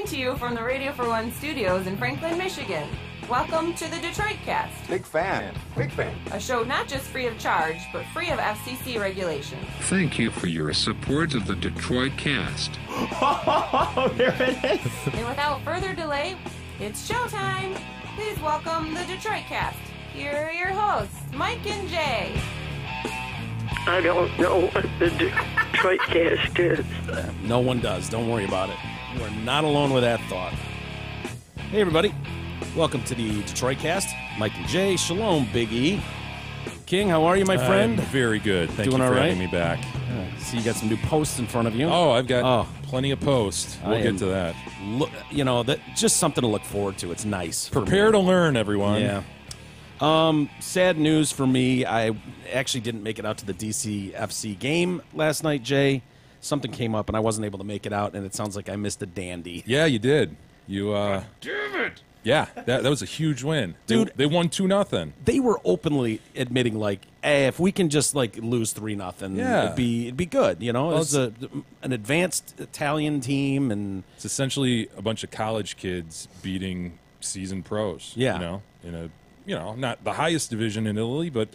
to you from the Radio for One studios in Franklin, Michigan. Welcome to the Detroit Cast. Big fan. A show not just free of charge, but free of FCC regulations. Thank you for your support of the Detroit Cast. Oh, there it is. And without further delay, it's showtime. Please welcome the Detroit Cast. Here are your hosts, Mike and Jay. I don't know what the Detroit Cast is. No one does. Don't worry about it. You are not alone with that thought. Hey, everybody. Welcome to the Detroit Cast. Mike and Jay. Shalom, Big E. King, how are you, my friend? Very good. Thank Doing you for all right? having me back. See, you got some new posts in front of you. Oh, I've got plenty of posts. We'll get to that. Look, that just something to look forward to. It's nice. Prepare to learn, everyone. Yeah. Sad news for me. I actually didn't make it out to the DCFC game last night, Jay. Something came up, and I wasn't able to make it out, and it sounds like I missed a dandy. Yeah, you did. You, Damn it! Yeah, that was a huge win. Dude. They won 2-0. They were openly admitting, like, hey, if we can just, like, lose 3-0, Yeah. it'd be good, you know? Well, it's an advanced Italian team, and It's essentially a bunch of college kids beating seasoned pros. Yeah. In a not the highest division in Italy, but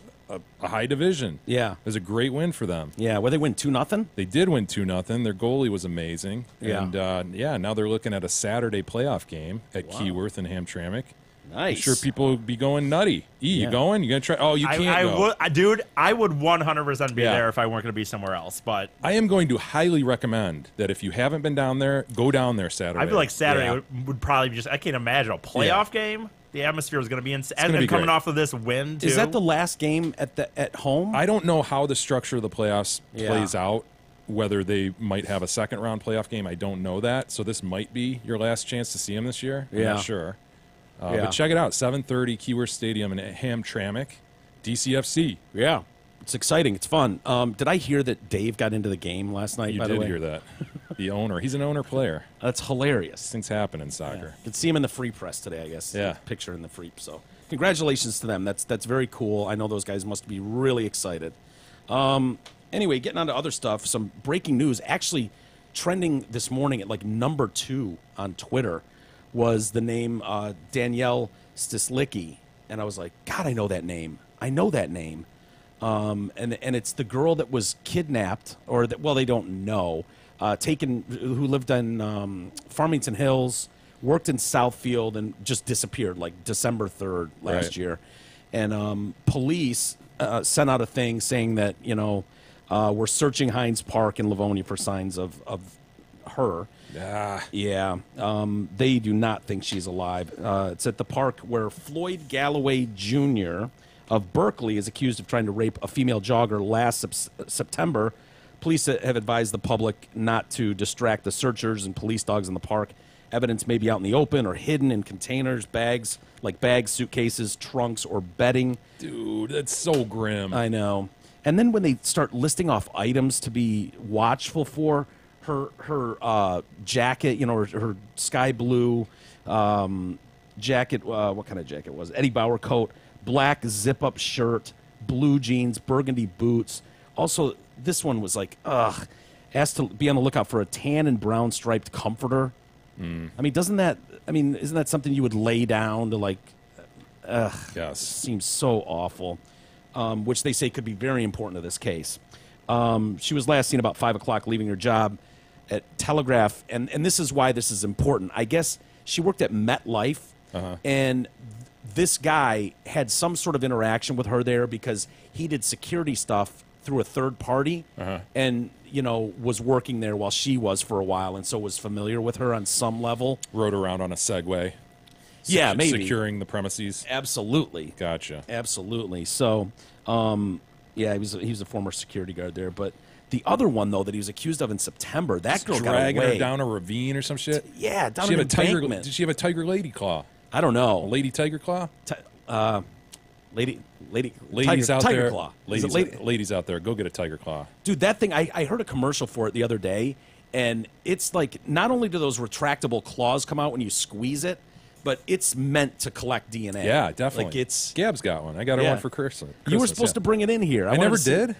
a high division. yeah. It was a great win for them. Yeah, where they win 2-0? They did win 2-0. Their goalie was amazing. Yeah. And, now they're looking at a Saturday playoff game at Keyworth and Hamtramck. Nice. I'm sure people would be going nutty. You Yeah. going? You going to try? Oh, you can't go. Dude, I would 100% be there if I weren't going to be somewhere else. But I am going to highly recommend that if you haven't been down there, go down there Saturday. I feel like Saturday Yeah. would probably be I can't imagine a playoff game. The atmosphere is going to be insane. And gonna then be coming great. off of this win, too. Is that the last game at home? I don't know how the structure of the playoffs Yeah. plays out, whether they might have a second-round playoff game. I don't know that. So this might be your last chance to see them this year. I'm Yeah. not sure. Yeah. But check it out, 7:30 Keyworth Stadium in Hamtramck, DCFC. Yeah. It's exciting. It's fun. Did I hear that Dave got into the game last night, You by did the way? hear that. The owner. He's an owner player. That's hilarious. Things happen in soccer. You could see him in the Free Press today, I guess. Yeah. Picture in the Free. So congratulations to them. That's very cool. I know those guys must be really excited. Anyway, getting on to other stuff, some breaking news. Actually, trending this morning at like number 2 on Twitter was the name Danielle Stislicki. And I was like, God, I know that name. I know that name. And it's the girl that was kidnapped, or that, well, they don't know, who lived in Farmington Hills, worked in Southfield, and just disappeared like December 3rd last Right. year. And police sent out a thing saying that, we're searching Hines Park in Livonia for signs of her. Yeah. They do not think she's alive. It's at the park where Floyd Galloway Jr. of Berkeley is accused of trying to rape a female jogger last September. Police have advised the public not to distract the searchers and police dogs in the park. Evidence may be out in the open or hidden in containers, bags, suitcases, trunks, or bedding. Dude, that's so grim. I know. And then when they start listing off items to be watchful for, her jacket, her sky blue jacket, what kind of jacket was it? Eddie Bauer coat, black zip-up shirt, blue jeans, burgundy boots. Also, this one was like, asked to be on the lookout for a tan and brown striped comforter. I mean, isn't that something you would lay down to Yes. seems so awful, which they say could be very important to this case. She was last seen about 5 o'clock leaving her job at Telegraph, and this is why this is important. I guess she worked at MetLife, and this guy had some sort of interaction with her there because he did security stuff through a third party and, was working there while she was for a while, and so was familiar with her on some level. Rode around on a Segway. Yeah, maybe. Securing the premises. Absolutely. Gotcha. Absolutely. So, he was a former security guard there. But the other one, though, that he was accused of in September, that girl got dragging away. her down a ravine or some shit? Yeah, down Did she an have a tiger? embankment. Did she have a tiger lady claw? I don't know. A lady tiger claw? Ladies Ladies out tiger there. claw. Is it Ladies out there, go get a tiger claw. Dude, that thing, I heard a commercial for it the other day, and it's like not only do those retractable claws come out when you squeeze it, but it's meant to collect DNA. Yeah, definitely. Like it's. Gab's got one. I got her one for Christmas. You were supposed to bring it in here. I never did?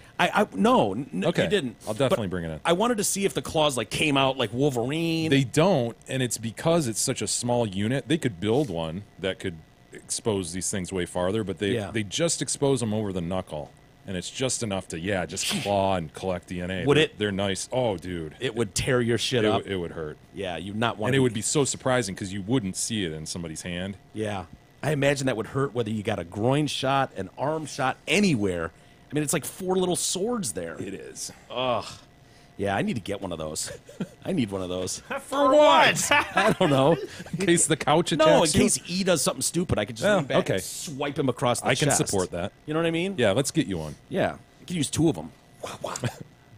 No, Okay. you didn't. I'll definitely But bring it in. I wanted to see if the claws like came out like Wolverine. They don't, and it's because it's such a small unit. They could build one that could expose these things way farther, but they just expose them over the knuckle. And it's just enough to, just claw and collect DNA. Would it? They're nice. Oh, dude. It would tear your shit up. It would hurt. Yeah, you'd not want And to. it would be so surprising because you wouldn't see it in somebody's hand. Yeah. I imagine that would hurt whether you got a groin shot, an arm shot, anywhere. I mean, it's like 4 little swords there. It is. Ugh. Yeah, I need to get one of those. I need one of those. For what? I don't know. In case the couch attacks No, in you? case E does something stupid, I could just lean back and swipe him across the chest. I can support that. You know what I mean? Yeah, let's get you one. Yeah. You could use 2 of them. Wah, wah.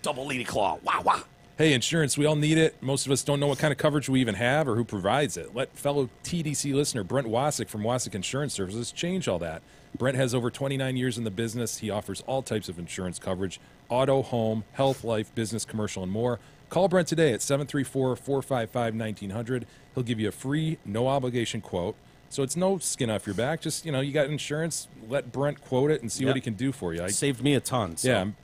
Double lady claw. Wah, wah. Hey, insurance, we all need it. Most of us don't know what kind of coverage we even have or who provides it. Let fellow TDC listener Brent Wasick from Wasick Insurance Services change all that. Brent has over 29 years in the business. He offers all types of insurance coverage: auto, home, health, life, business, commercial, and more. Call Brent today at 734-455-1900. He'll give you a free, no-obligation quote. So it's no skin off your back. Just, you got insurance. Let Brent quote it and see what he can do for you. Saved me a ton. So. Yeah, I'm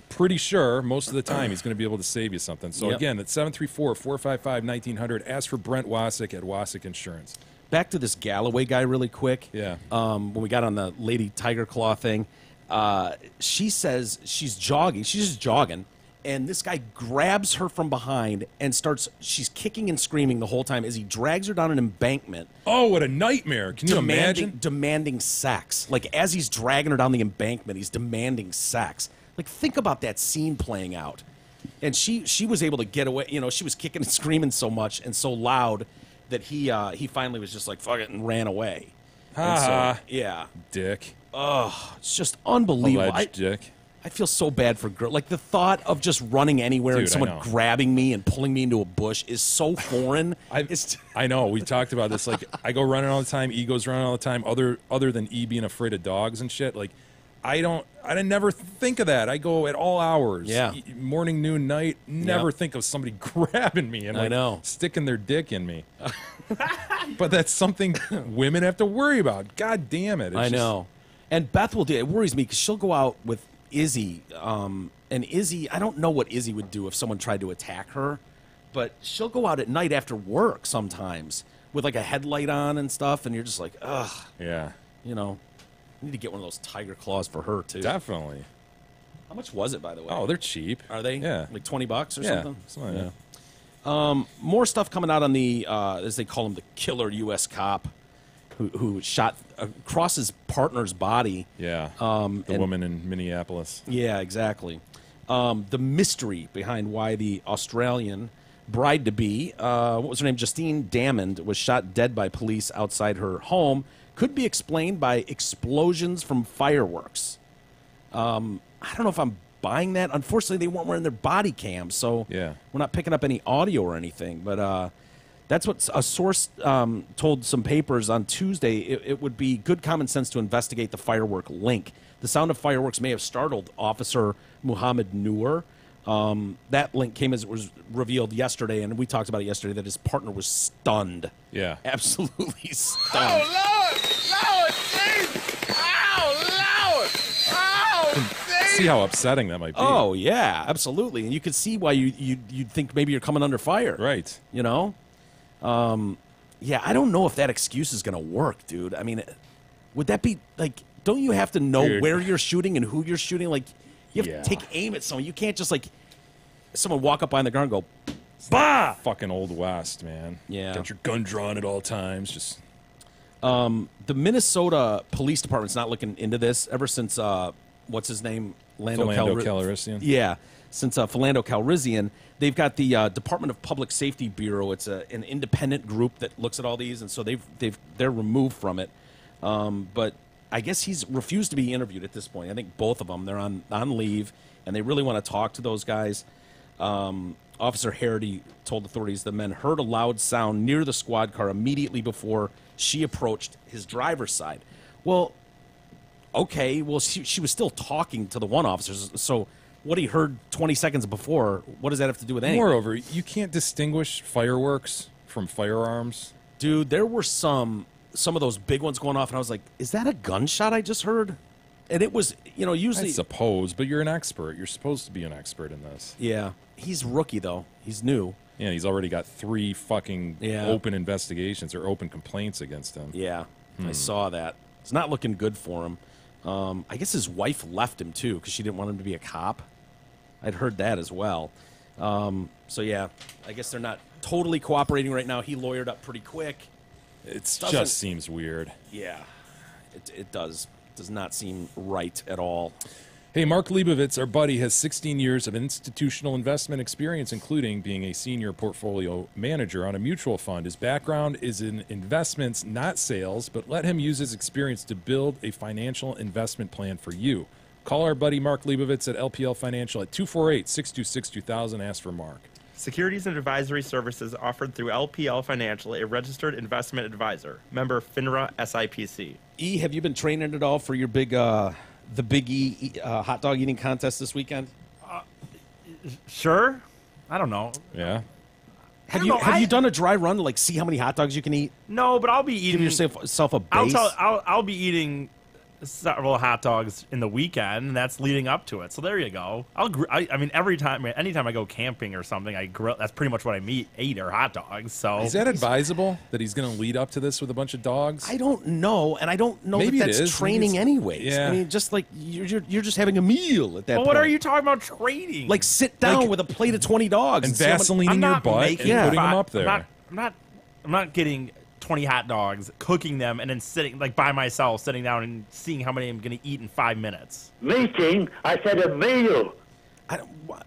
pretty sure most of the time he's going to be able to save you something. So again, that's 734-455-1900. Ask for Brent Wasick at Wasick Insurance. Back to this Galloway guy really quick. Yeah. When we got on the Lady Tiger Claw thing, she says she's jogging. She's just jogging. And this guy grabs her from behind and she's kicking and screaming the whole time as he drags her down an embankment. Oh, what a nightmare. Can you imagine? Demanding sex. Like, as he's dragging her down the embankment, he's demanding sex. Like, think about that scene playing out. And she was able to get away. She was kicking and screaming so much and so loud that he finally was just like, fuck it, and ran away. Ha. Yeah. Dick. Oh, it's just unbelievable. Alleged dick. I feel so bad for girls. Like, the thought of just running anywhere and someone grabbing me and pulling me into a bush is so foreign. I know. We talked about this. Like, I go running all the time. E goes running all the time. Other than E being afraid of dogs and shit. Like, I never think of that. I go at all hours. Yeah. Morning, noon, night. Never think of somebody grabbing me and sticking their dick in me. But that's something women have to worry about. God damn it. I know. And Beth will do it. It worries me because she'll go out with Izzy. And Izzy, I don't know what Izzy would do if someone tried to attack her. But she'll go out at night after work sometimes with like a headlight on and stuff. And you're just like, ugh. Yeah. I need to get one of those tiger claws for her, too. Definitely. How much was it, by the way? Oh, they're cheap. Are they? Yeah. Like $20 or something? Something like that. More stuff coming out on the, as they call him, the killer U.S. cop who shot across his partner's body. Yeah. The woman in Minneapolis. Yeah, exactly. The mystery behind why the Australian bride-to-be, what was her name, Justine Damond, was shot dead by police outside her home could be explained by explosions from fireworks. I don't know if I'm buying that. Unfortunately, they weren't wearing their body cams, so we're not picking up any audio or anything. But that's what a source told some papers on Tuesday. It would be good common sense to investigate the firework link. The sound of fireworks may have startled Officer Muhammad Noor. That link came as it was revealed yesterday, and we talked about it yesterday, that his partner was stunned. Yeah. Absolutely stunned. Oh, Lord! Jeez! Oh, Lord! Oh, See how upsetting that might be. Oh, yeah, absolutely. And you could see why you'd think maybe you're coming under fire. Right. Yeah, I don't know if that excuse is going to work, dude. I mean, would that be, like, don't you have to know where you're shooting and who you're shooting? Like, you have to take aim at someone. You can't just, like, someone walk up behind the gun and go, bah! Fucking Old West, man. Yeah. Got your gun drawn at all times. Just. The Minnesota Police Department's not looking into this ever since, what's his name? Philando Calrissian. Yeah. Since Philando Calrissian, they've got the Department of Public Safety Bureau. It's an independent group that looks at all these, and so they're removed from it. But I guess he's refused to be interviewed at this point. I think both of them, they're on leave, and they really want to talk to those guys. Officer Harity told authorities the men heard a loud sound near the squad car immediately before she approached his driver's side. Well, okay, she was still talking to the one officer, so what he heard 20 seconds before, what does that have to do with anything? Moreover, you can't distinguish fireworks from firearms. Dude, there were some of those big ones going off, and I was like, is that a gunshot I just heard? And it was, you know, usually... I suppose, but you're an expert. You're supposed to be an expert in this. Yeah. He's rookie, though. He's new. Yeah, he's already got 3 fucking Yeah. open investigations or open complaints against him. Yeah, I saw that. It's not looking good for him. I guess his wife left him, too, because she didn't want him to be a cop. I'd heard that as well. So, yeah, I guess they're not totally cooperating right now. He lawyered up pretty quick. It Doesn't- just seems weird. Yeah, it does. Does not seem right at all. Hey, Mark Leibovitz, our buddy, has 16 years of institutional investment experience, including being a senior portfolio manager on a mutual fund. His background is in investments, not sales, but let him use his experience to build a financial investment plan for you. Call our buddy Mark Leibovitz at LPL Financial at 248-626-2000. Ask for Mark. Securities and advisory services offered through LPL Financial, a registered investment advisor. Member FINRA SIPC. E, have you been training at all for your big, the Big E hot dog eating contest this weekend? Sure. I don't know. Yeah? Have don't know, you done a dry run to like see how many hot dogs you can eat? No, but I'll be eating. Give yourself a base. I'll be eating several hot dogs in the weekend, and that's leading up to it. So there you go. I mean, anytime I go camping or something, I grill. That's pretty much what I eat are hot dogs. So Is that advisable that he's going to lead up to this with a bunch of dogs? I don't know, and I don't know Maybe that it that's is. training Maybe anyways. yeah. I mean, just like you're just having a meal at that Well, point. what are you talking about trading? Like sit down Like- with a plate of 20 dogs And see how much- Vaselining I'm your not butt and making putting them fi- up there. I'm not getting 20 hot dogs, cooking them, and then sitting like by myself, sitting down and seeing how many I'm going to eat in 5 minutes. Meeting? I said a meal.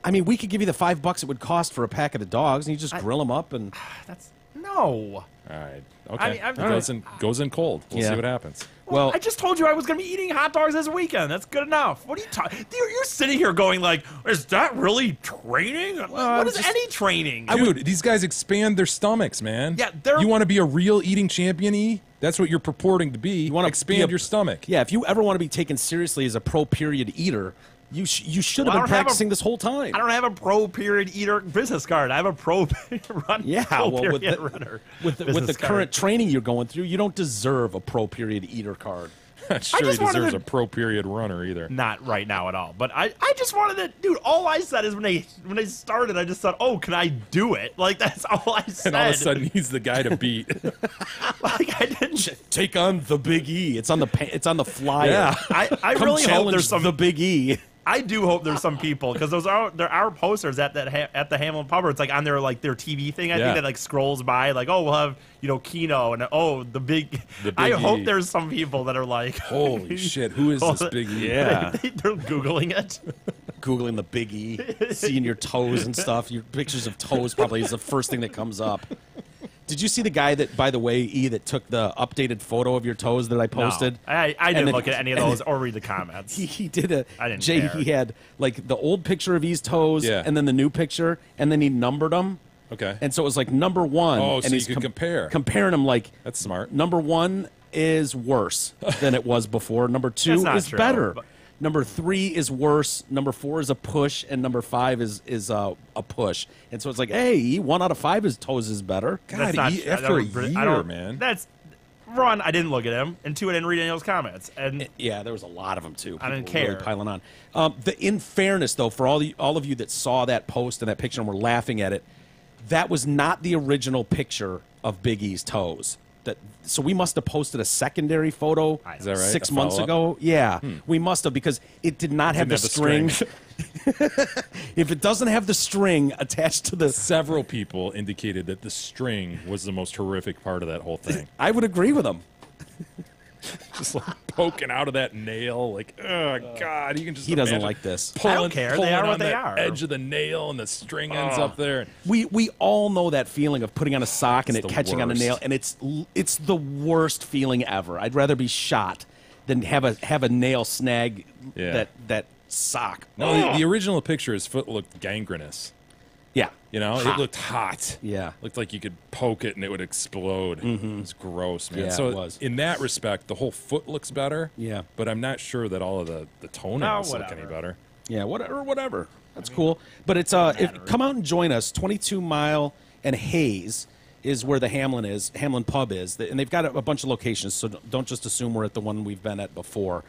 I mean, we could give you the $5 it would cost for a pack of the dogs, and you just grill them up and. That's no. All right. Okay. I'm- It goes in cold. We'll Yeah. see what happens. Well, I just told you I was going to be eating hot dogs this weekend. That's good enough. What are you talking? You're sitting here going like, is that really training? What is any training? Dude, these guys expand their stomachs, man. Yeah, they're- You want to be a real eating champion, E? That's what you're purporting to be. You wanna expand be a- your stomach. yeah, if you ever want to be taken seriously as a pro period eater, you should have Well, I been don't have a- practicing this whole time. I don't have a pro period eater business card. I have a pro run. Yeah, pro well, with period the, runner with the business current card. training you're going through, you don't deserve a pro period eater card. Not sure he just wanted deserves to- a pro period runner either. Not right now at all. But I just wanted to, dude. All I said is when they started, I just thought, oh, can I do it? Like that's all I said. And all of a sudden, he's the guy to beat. like I didn't. Take on the Big E. It's on the flyer. Yeah. I Come really hope challenge there's some. the Big E. I do hope there's some people because there are posters at at the Hamlin Pub. Where it's like on their TV thing. I Yeah. think that like scrolls by like, oh, we'll have Keno and the big. I Big hope E. there's some people that are like, Holy shit, who is this Big E? Yeah. they're googling it. Googling the Big E, seeing your toes and stuff. Your pictures of toes probably is the first thing that comes up. Did you see the guy that, by the way, E, that took the updated photo of your toes that I posted? No, I And didn't then- look at any of those or read the comments. He did a I didn't Jay. care. He had like the old picture of E's toes, Yeah. and then the new picture, and then he numbered them. Okay. And so it was like number one. Oh, and so you he's could compare. Comparing them like That's smart. number one is worse than it was before. Number two That's not is true, better. but- Number 3 is worse. Number 4 is a push, and number 5 is a push. And so it's like, hey, 1 out of 5 his toes is better. God, That's not E, true. after a I year, man. That's one. I didn't look at him, and 2, I didn't read any of those comments. And Yeah, there was a lot of them too. I didn't People were really care. piling on. In fairness, though, for all of you that saw that post and that picture and were laughing at it, that was not the original picture of Big E's toes. So we must have posted a secondary photo Is that right? 6 A months follow-up? ago. Yeah, we must have because it did not have the Didn't string. have the If it doesn't have the string attached to the, Several people indicated that the string was the most horrific part of that whole thing. I would agree with them. Just like poking out of that nail, like, oh god, you can just. He doesn't imagine like this. I don't care. They pulling are what on they that are. Edge of the nail, and the string ends up there. We all know that feeling of putting on a sock and It's it the catching on a worst. nail, and it's the worst feeling ever. I'd rather be shot than have a nail snag Yeah. that sock. No, the original picture, his foot looked gangrenous. Yeah, You know, Hot. it looked hot. Yeah. Looked like you could poke it and it would explode. It was gross, man. Yeah, so it was. in that respect, the whole foot looks better. Yeah. But I'm not sure that all of the toenails look any whatever. better. yeah, whatever. That's cool. But it's come out and join us. 22 Mile and Hayes is where the Hamlin Pub is, and they've got a bunch of locations. So don't just assume we're at the one we've been at before.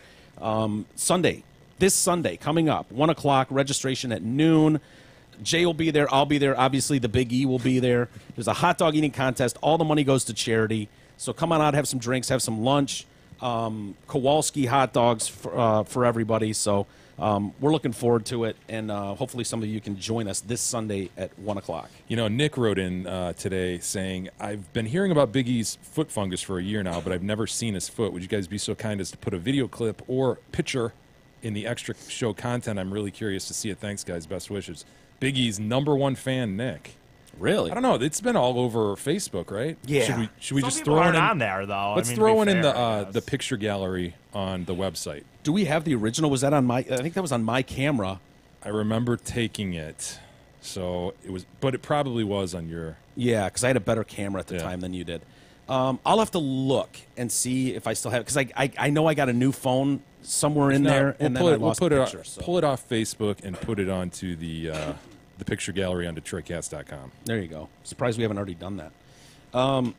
This Sunday coming up, 1 o'clock. Registration at noon. Jay will be there. I'll be there. Obviously, the Big E will be there. There's a hot dog eating contest. All the money goes to charity. So come on out, have some drinks, have some lunch. Kowalski hot dogs for everybody. So we're looking forward to it, and hopefully some of you can join us this Sunday at 1 o'clock. You know, Nick wrote in today saying, I've been hearing about Big E's foot fungus for a year now, but I've never seen his foot. Would you guys be so kind as to put a video clip or picture in the extra show content? I'm really curious to see it. Thanks, guys. Best wishes. Big E's #1 fan, Nick. Really? I don't know. It's been all over Facebook, right? Yeah. Should we Some just people throw it aren't in on there though? Let's I mean, throw to one be in fair, I the guess. picture gallery on the website. Do we have the original? Was that on my? I think that was on my camera. I remember taking it, so it was, but it probably was on your. Yeah, because I had a better camera at the time than you did. I'll have to look and see if I still have it, because I know I got a new phone somewhere in there, and then I lost the picture. Pull it off Facebook and put it onto the picture gallery on DetroitCast.com. There you go. Surprised we haven't already done that.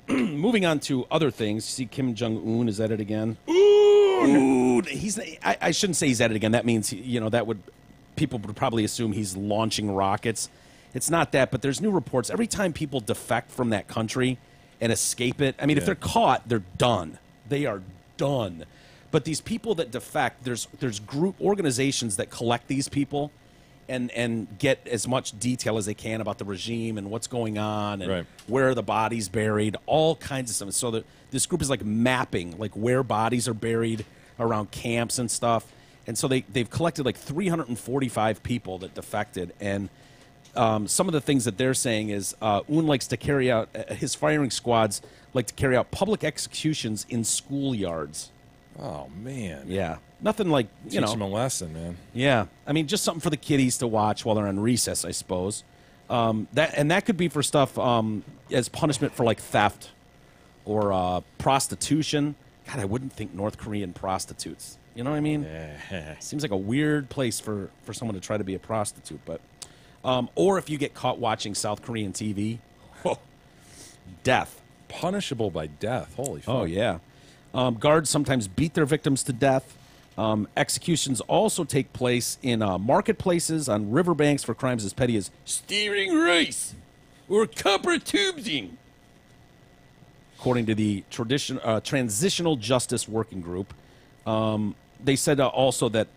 Moving on to other things. See Kim Jong-un is at it again. Ooh, I shouldn't say he's at it again. That means people would probably assume he's launching rockets. It's not that, but there's new reports every time people defect from that country and escape it. I mean, if they're caught, they're done. They are done. But these people that defect, there's group organizations that collect these people and get as much detail as they can about the regime and what's going on and where are the bodies buried, all kinds of stuff. So this group is like mapping like where bodies are buried around camps and stuff. And so they've collected like 345 people that defected. And some of the things that they're saying is Un likes to carry out, his firing squads like to carry out public executions in schoolyards. Oh, man. Yeah. Nothing like, Teach them a lesson, man. Yeah. I mean, just something for the kiddies to watch while they're on recess, I suppose. That could be for stuff as punishment for like theft or prostitution. God, I wouldn't think North Korean prostitutes. You know what I mean? Seems like a weird place for someone to try to be a prostitute. But or if you get caught watching South Korean TV, death. Punishable by death. Holy fuck. Oh, yeah. Guards sometimes beat their victims to death. Executions also take place in marketplaces, on riverbanks for crimes as petty as stealing rice or copper tubing. According to the Transitional Justice Working Group, they said also that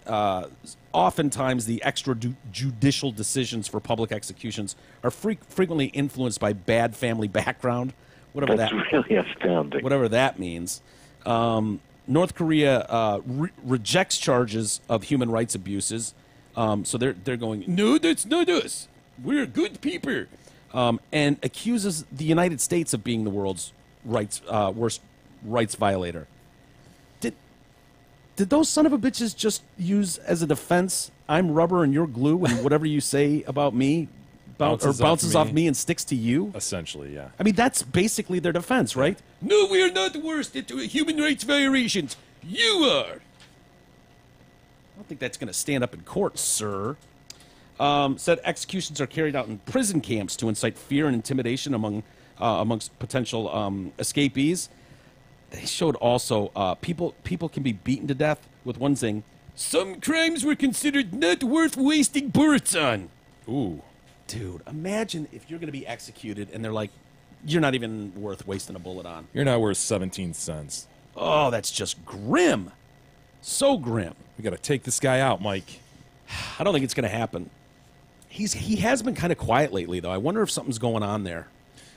oftentimes the extrajudicial decisions for public executions are frequently influenced by bad family background, whatever That's really astounding. Whatever that means. North Korea rejects charges of human rights abuses, so they're going, no, that's not us. We're good people, and accuses the United States of being the world's worst rights violator. Did those son of a bitches just use as a defense, I'm rubber and you're glue, and whatever you say about me bounces off me and sticks to you? Essentially, yeah. I mean, that's basically their defense, right? No, we are not the worst at human rights violations. You are. I don't think that's going to stand up in court, sir. Said executions are carried out in prison camps to incite fear and intimidation amongst potential escapees. They showed also people can be beaten to death with one thing. Some crimes were considered not worth wasting bullets on. Ooh. Dude, imagine if you're going to be executed and they're like, you're not even worth wasting a bullet on. You're not worth 17 cents. Oh, that's just grim. So grim. We got to take this guy out, Mike. I don't think it's going to happen. He has been kind of quiet lately, though. I wonder if something's going on there.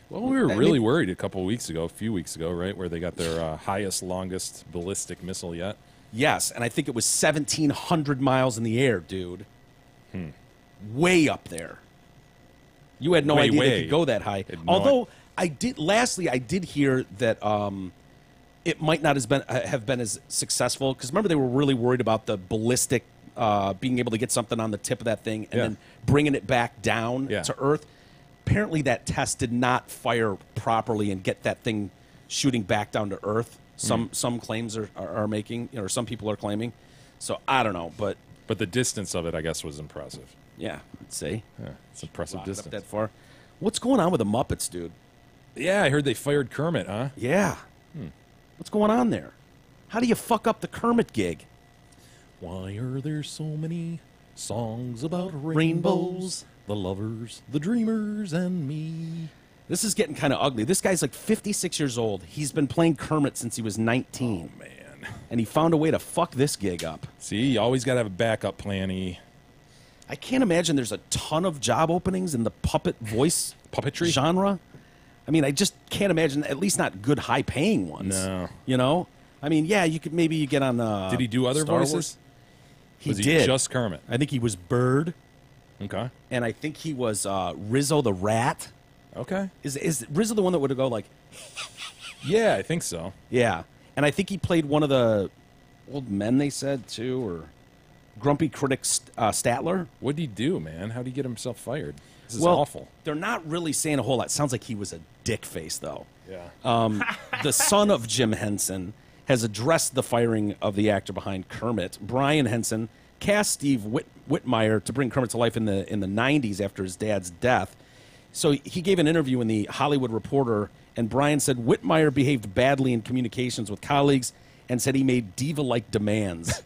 Well, we were really worried a few weeks ago, right, where they got their highest, longest ballistic missile yet. Yes, and I think it was 1,700 miles in the air, dude. Way up there. You had no idea they could go that high. Although I did hear that it might not have been as successful, because remember they were really worried about the ballistic being able to get something on the tip of that thing and then bringing it back down to Earth. Apparently that test did not fire properly and get that thing shooting back down to Earth. Some claims are making, or some people are claiming. So I don't know, but the distance of it, I guess, was impressive. Yeah, I'd say. Yeah, it's impressive distance. Up that far. What's going on with the Muppets, dude? Yeah, I heard they fired Kermit, huh? Yeah. What's going on there? How do you fuck up the Kermit gig? Why are there so many songs about Rainbows. the lovers, the dreamers, and me? This is getting kind of ugly. This guy's like 56 years old. He's been playing Kermit since he was 19. Oh, man. And he found a way to fuck this gig up. See, you always got to have a backup plan, E. I can't imagine there's a ton of job openings in the puppet voice Puppetry? genre. I mean, I just can't imagine, at least not good high-paying ones. No. You know? I mean, yeah, you could maybe you get on Did he do other Star voices? Wars. He Was did. he just Kermit? I think he was Bird, Okay. and I think he was Rizzo the Rat. Okay. Is Rizzo the one that would go like, Yeah, I think so. yeah? And I think he played one of the old men, they said, too, or grumpy critic Statler. What'd he do, man? How'd he get himself fired? This is Well, awful. They're not really saying a whole lot. Sounds like he was a dick face, though. Yeah. The son of Jim Henson has addressed the firing of the actor behind Kermit. Brian Henson cast Steve Whitmire to bring Kermit to life in the 90s after his dad's death. So he gave an interview in the Hollywood Reporter, and Brian said Whitmire behaved badly in communications with colleagues and said he made diva-like demands.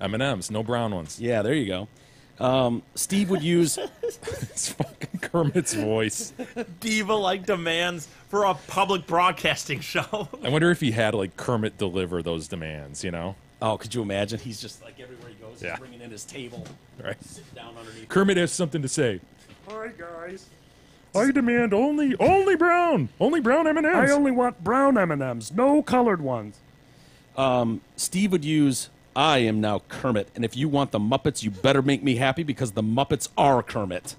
M&M's, no brown ones. Yeah, there you go. Steve would use... It's fucking Kermit's voice. Diva-like demands for a public broadcasting show. I wonder if he had, like, Kermit deliver those demands, you know? Oh, could you imagine? He's just like everywhere he goes, Yeah. he's bringing in his table, Right. sitting down underneath. Kermit has something to say. Hi, guys. I demand only brown M&M's. I only want brown M&Ms, no colored ones. Steve would use, I am now Kermit, and if you want the Muppets, you better make me happy because the Muppets are Kermit.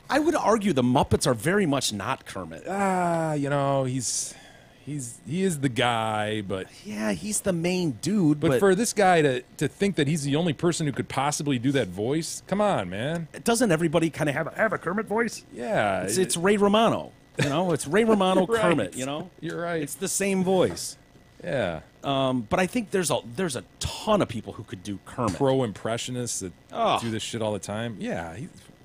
I would argue the Muppets are very much not Kermit. You know, he is the guy, but Yeah, he's the main dude, but but for this guy to think that he's the only person who could possibly do that voice, come on, man. doesn't everybody kind of have a Kermit voice? Yeah, It's Ray Romano, you know? It's Ray Romano Right. Kermit, you know? You're right. It's the same voice. yeah. But I think there's a ton of people who could do Kermit. Pro impressionists that Oh. do this shit all the time. Yeah,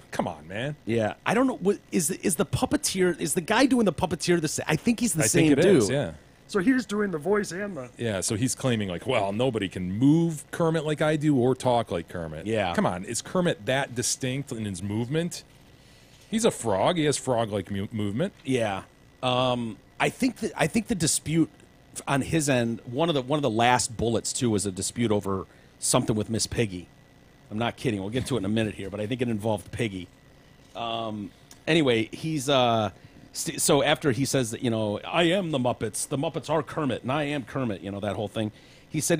come on, man. Yeah, I don't know. What is the puppeteer? Is the guy doing the puppeteer the same? I think he's the I same think it dude. is. Yeah. So he's doing the voice and the. Yeah, so he's claiming like, well, nobody can move Kermit like I do or talk like Kermit. Yeah. Come on, is Kermit that distinct in his movement? He's a frog. He has frog-like movement. Yeah, I think the dispute on his end, one of the last bullets too, was a dispute over something with Miss Piggy. I'm not kidding. We'll get to it in a minute here, but I think it involved Piggy. Anyway, he's so after he says that, you know, I am the Muppets are Kermit, and I am Kermit, you know, that whole thing. He said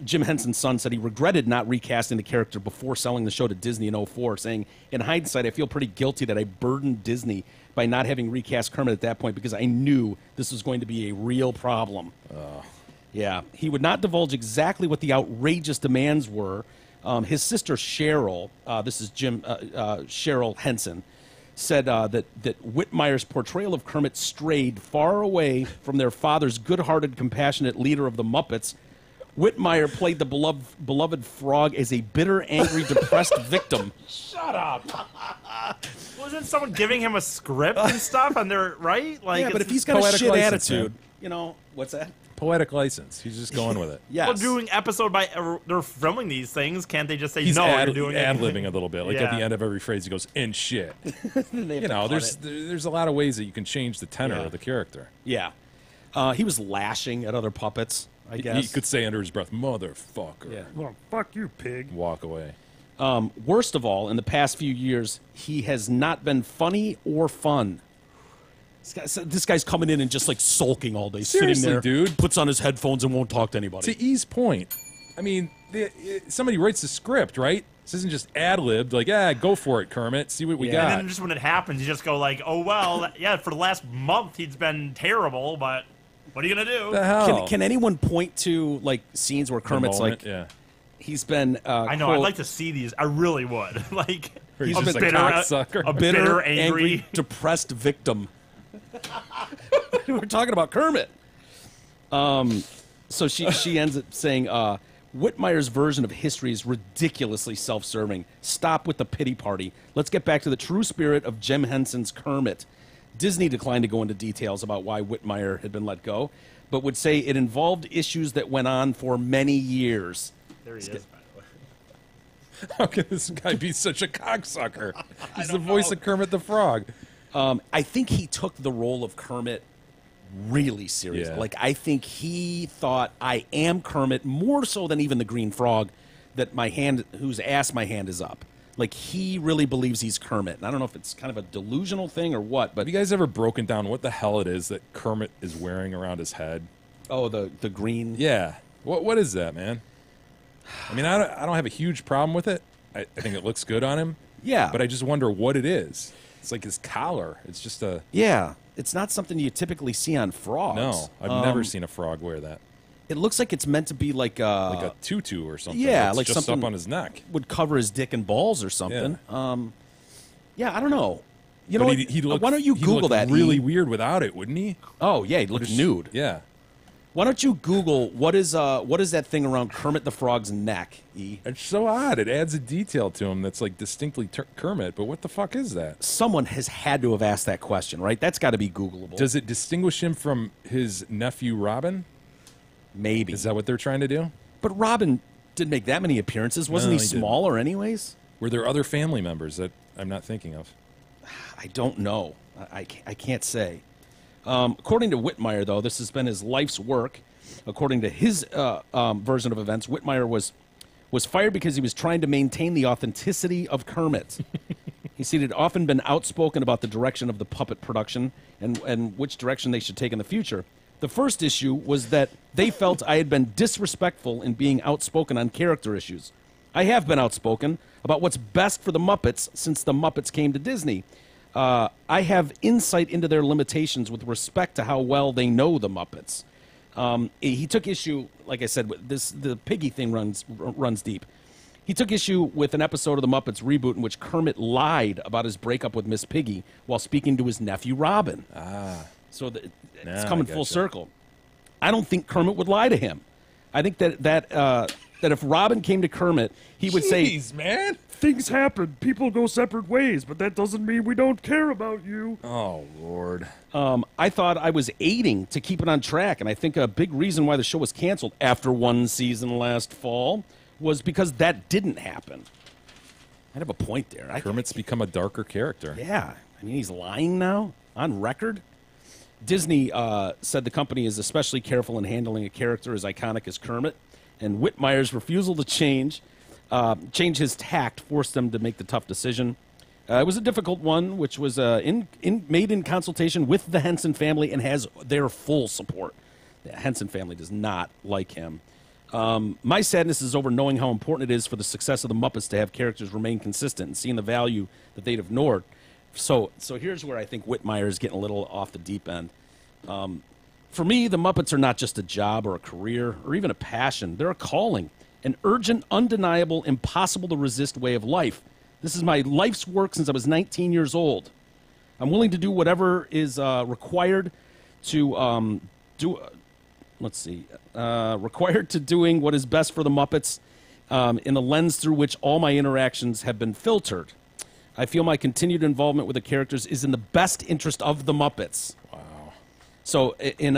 Jim Henson's son said he regretted not recasting the character before selling the show to Disney in 2004, saying, in hindsight, I feel pretty guilty that I burdened Disney by not having recast Kermit at that point because I knew this was going to be a real problem. Yeah, he would not divulge exactly what the outrageous demands were. His sister Cheryl, this is Cheryl Henson, said that Whitmire's portrayal of Kermit strayed far away from their father's good-hearted, compassionate leader of the Muppets. Whitmire played the beloved frog as a bitter, angry, depressed victim. Shut up. Wasn't someone giving him a script and stuff? And they're right? Like, Yeah, but it's- if he's got a poetic shit license, attitude, man. you know, what's that? Poetic license. He's just going with it. Yes. well, doing episode by they're filming these things, can't they just say He's no? ad You're doing it. libbing a little bit. Like at Yeah. the end of every phrase, he goes, "and shit." They have You to know, cut there's a lot of ways that you can change the tenor Yeah. of the character. Yeah. He was lashing at other puppets, I guess. He could say under his breath, "Motherfucker." Yeah. Well, fuck you, pig. Walk away. Worst of all, in the past few years, he has not been funny or fun. This guy's coming in and just like sulking all day, Seriously, sitting there, dude. puts on his headphones and won't talk to anybody. To E's point, I mean, somebody writes the script, right? This isn't just ad-libbed, like, go for it, Kermit, see what we And got. then just when it happens, you just go like, oh, well, yeah, for the last month he's been terrible, but what are you going to do? the hell? Can anyone point to like scenes where The Kermit's moment, like yeah. he's been? I know, quote, I'd like to see these. I really would. Like, Or he's a just a bitter, cocksucker. a bitter, bitter, angry, depressed victim. We're talking about Kermit. So she ends up saying, Whitmire's version of history is ridiculously self-serving. Stop with the pity party. Let's get back to the true spirit of Jim Henson's Kermit. Disney declined to go into details about why Whitmire had been let go, but would say it involved issues that went on for many years. There he is, by the way. How can this guy be such a cocksucker? He's the voice of Kermit the Frog. I think he took the role of Kermit really seriously. Yeah. Like, I think he thought, I am Kermit, more so than even the Green Frog, that whose ass my hand is up. Like, he really believes he's Kermit. And I don't know if it's kind of a delusional thing or what, but... Have you guys ever broken down what the hell it is that Kermit is wearing around his head? Oh, the green... Yeah. What is that, man? I mean, I don't have a huge problem with it. I think it looks good on him. Yeah. But I just wonder what it is. It's like his collar. It's just a... Yeah. It's not something you typically see on frogs. No, I've never seen a frog wear that. It looks like it's meant to be like a tutu or something. Yeah, that's like just something up on his neck. Would cover his dick and balls or something. Yeah, I don't know. You know, But what? Why don't you he'd Google look that? really weird without it, wouldn't he? Oh yeah, he'd look nude. Yeah. Why don't you Google what is that thing around Kermit the Frog's neck? E. It's so odd. It adds a detail to him that's like distinctly Kermit, but what the fuck is that? Someone has had to have asked that question, right? That's got to be Googleable. Does it distinguish him from his nephew Robin? Maybe. Is that what they're trying to do? But Robin didn't make that many appearances. Wasn't No, he he didn't. smaller anyways? Were there other family members that I'm not thinking of? I don't know. I can't say. According to Whitmire, though, this has been his life's work. According to his version of events, Whitmire was fired because he was trying to maintain the authenticity of Kermit. He said he'd often been outspoken about the direction of the puppet production and which direction they should take in the future. The first issue was that they felt I had been disrespectful in being outspoken on character issues. I have been outspoken about what's best for the Muppets since the Muppets came to Disney. I have insight into their limitations with respect to how well they know the Muppets. He took issue, like I said, with the Piggy thing runs deep. He took issue with an episode of the Muppets reboot in which Kermit lied about his breakup with Miss Piggy while speaking to his nephew Robin. So it's coming full circle. I don't think Kermit would lie to him. I think that if Robin came to Kermit, he would say, Jeez, man. "Things happen. People go separate ways, but that doesn't mean we don't care about you." Oh, Lord. I thought I was aiding to keep it on track, and I think a big reason why the show was canceled after one season last fall was because that didn't happen. I'd have a point there. Kermit's become a darker character. Yeah. I mean, he's lying now on record. Disney said the company is especially careful in handling a character as iconic as Kermit, and Whitmire's refusal to change his tact forced them to make the tough decision. It was a difficult one, which was made in consultation with the Henson family and has their full support. The Henson family does not like him. My sadness is over knowing how important it is for the success of the Muppets to have characters remain consistent and seeing the value that they'd ignored. So here's where I think Whitmire is getting a little off the deep end. For me, the Muppets are not just a job or a career or even a passion. They're a calling, an urgent, undeniable, impossible-to-resist way of life. This is my life's work since I was 19 years old. I'm willing to do whatever is required to required to doing what is best for the Muppets in the lens through which all my interactions have been filtered. I feel my continued involvement with the characters is in the best interest of the Muppets. Wow. So they've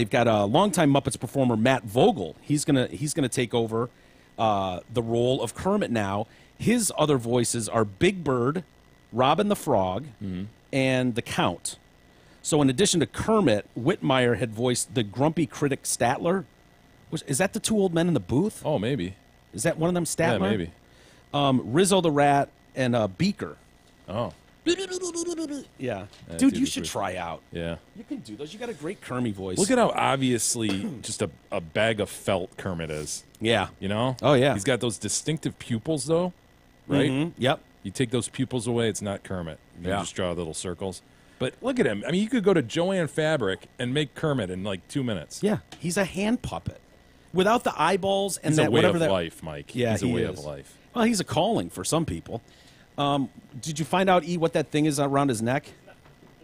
got a longtime Muppets performer, Matt Vogel. He's gonna take over the role of Kermit now. His other voices are Big Bird, Robin the Frog, and the Count. So in addition to Kermit, Whitmire had voiced the grumpy critic Statler. Is that the two old men in the booth? Oh, maybe. Is that one of them, Statler? Yeah, maybe. Rizzo the Rat and Beaker. Oh. Yeah. That's Dude, you either should pretty- try out. Yeah. You can do those. You got a great Kermit voice. Look at how obviously just a bag of felt Kermit is. Yeah. You know? Oh, yeah. He's got those distinctive pupils, though, right? Mm-hmm. Yep. You take those pupils away, it's not Kermit. You Yeah. just draw little circles. But look at him. I mean, you could go to Joanne Fabric and make Kermit in like 2 minutes. Yeah. He's a hand puppet. Without the eyeballs and He's that a way whatever of that life, Mike. Yeah, he's a he way is. of life. Well, he's a calling for some people. Did you find out, E, what that thing is around his neck?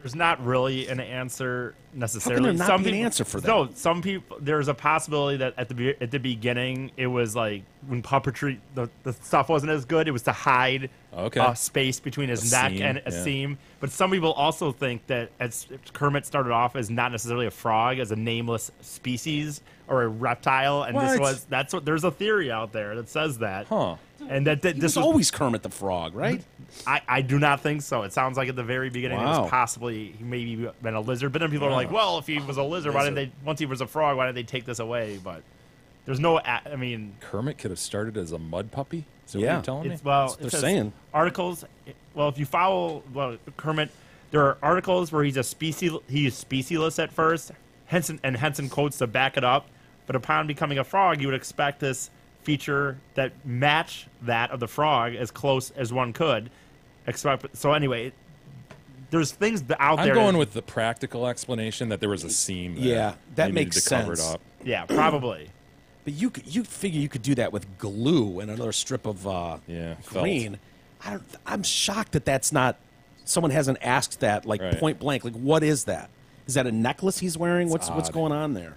There's not really an answer necessarily. How can there not be an answer for that? No, some people. There's a possibility that at the beginning it was like when puppetry the stuff wasn't as good. It was to hide a space between his neck seam, and a seam. But some people also think that as Kermit started off as not necessarily a frog, as a nameless species or a reptile, and there's a theory out there that says that. Huh. And that This was always Kermit the Frog, right? I do not think so. It sounds like at the very beginning it Wow. was possibly he maybe been a lizard. But then people are like, well, if he was a lizard, why didn't they? Once he was a frog, why did they take this away? But there's no. I mean, Kermit could have started as a mud puppy. Is that what Yeah. you're telling me? it's, well, That's what it they're says saying. articles. Well, if you follow Kermit, there are articles where he's specieless at first. Henson quotes to back it up. But upon becoming a frog, you would expect this feature that match that of the frog as close as one could. So anyway, there's things out there. I'm going with the practical explanation that there was a seam there. Yeah, that They makes needed to cover it sense. up. Yeah, probably. But you figure you could do that with glue and another strip of felt. green. I'm shocked that that's not. Someone hasn't asked that like Right. point blank. Like, what is that? Is that a necklace he's wearing? What's odd. going on there?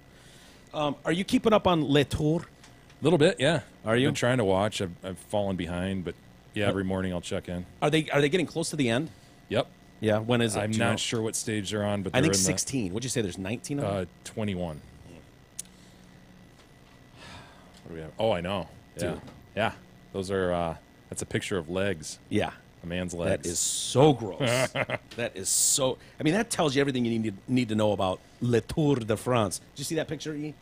Are you keeping up on Le Tour? A little bit, yeah. Are you? Been trying to watch. I've fallen behind, but yeah, every morning I'll check in. Are they getting close to the end? Yep. Yeah. When is it? I'm Do you know? not sure what stage they're on, but I they're think in 16. What'd you say? There's 19 of them. the 21. What do we have? Oh, I know. Yeah. Dude. Yeah. Those are. That's a picture of legs. Yeah. A man's legs. That is so gross. That is so. I mean, that tells you everything you need to know about Le Tour de France. Did you see that picture, E?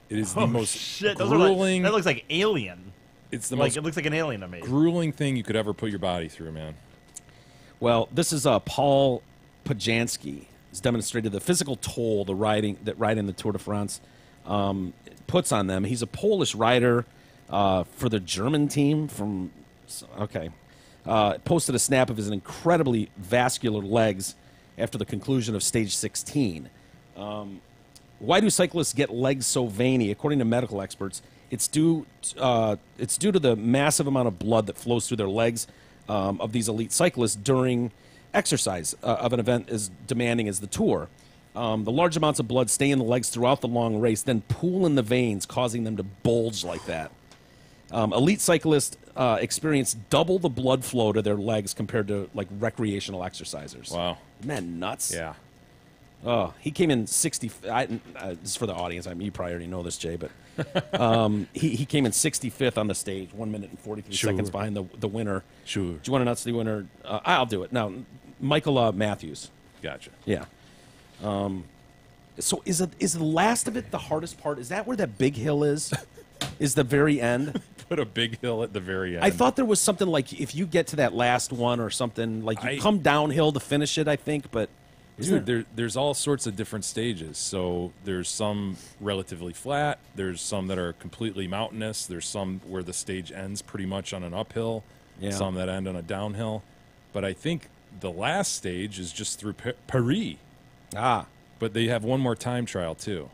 It is the Oh most shit! grueling. That looks like Alien. It's the Like most it looks like an alien to me. grueling thing you could ever put your body through, man. Well, this is Pawel Poljanski. Has demonstrated the physical toll the riding in the Tour de France puts on them. He's a Polish rider for the German team. Posted a snap of his incredibly vascular legs after the conclusion of stage 16. Why do cyclists get legs so veiny? According to medical experts, it's due to the massive amount of blood that flows through their legs of these elite cyclists during exercise of an event as demanding as the Tour. The large amounts of blood stay in the legs throughout the long race, then pool in the veins, causing them to bulge like that. Elite cyclists experience double the blood flow to their legs compared to like recreational exercisers. Wow. Isn't that nuts? Yeah. Oh, he came in 60. This is for the audience. I mean, you probably already know this, Jay, but he came in 65th on the stage, 1 minute and 43 Sure. seconds behind the winner. Sure. Do you want to announce the winner? I'll do it now. Michael Matthews. Gotcha. Yeah. So is the last of it the hardest part? Is that where that big hill is? Is the very end? Put a big hill at the very end. I thought there was something like if you get to that last one or something like you come downhill to finish it. I think, but Dude, there's all sorts of different stages. So there's some relatively flat. There's some that are completely mountainous. There's some where the stage ends pretty much on an uphill. Yeah. Some that end on a downhill. But I think the last stage is just through Paris. But they have one more time trial too.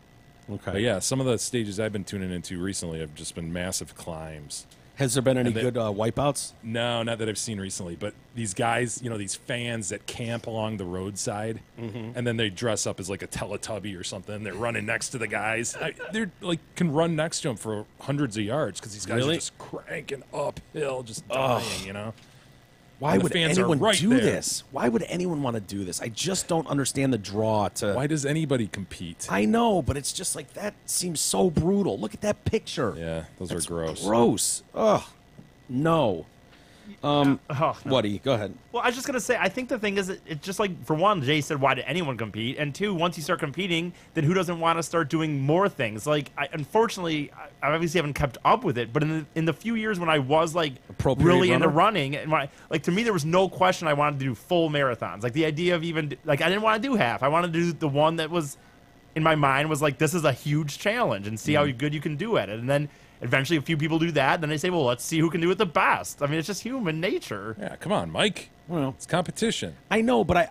Okay. But yeah, some of the stages I've been tuning into recently have just been massive climbs. Has there been any And they- good wipeouts? No, not that I've seen recently, but these guys, these fans that camp along the roadside, and then they dress up as like a Teletubby or something. They're running next to the guys. They're like can run next to them for hundreds of yards because these guys Really? are just cranking uphill, just dying. Why And the would fans are anyone right do there. this? Why would anyone want to do this? I just don't understand the draw to. Why does anybody compete? I know, but it's just like that seems so brutal. Look at that picture. Yeah, those That's are gross. Gross. Ugh. No. No. Buddy, go ahead. Well, I was just gonna say, I think the thing is, it's just like for one, Jay said, why did anyone compete? And two, once you start competing, then who doesn't want to start doing more things? Like, unfortunately, I obviously haven't kept up with it, but in the few years when I was like Appropriate really into runner? running, and to me there was no question I wanted to do full marathons. Like the idea of even like I didn't want to do half. I wanted to do the one that was in my mind was like this is a huge challenge and see how good you can do at it, and then. Eventually, a few people do that. Then they say, well, let's see who can do it the best. I mean, it's just human nature. Yeah, come on, Mike. Well, It's competition. I know, but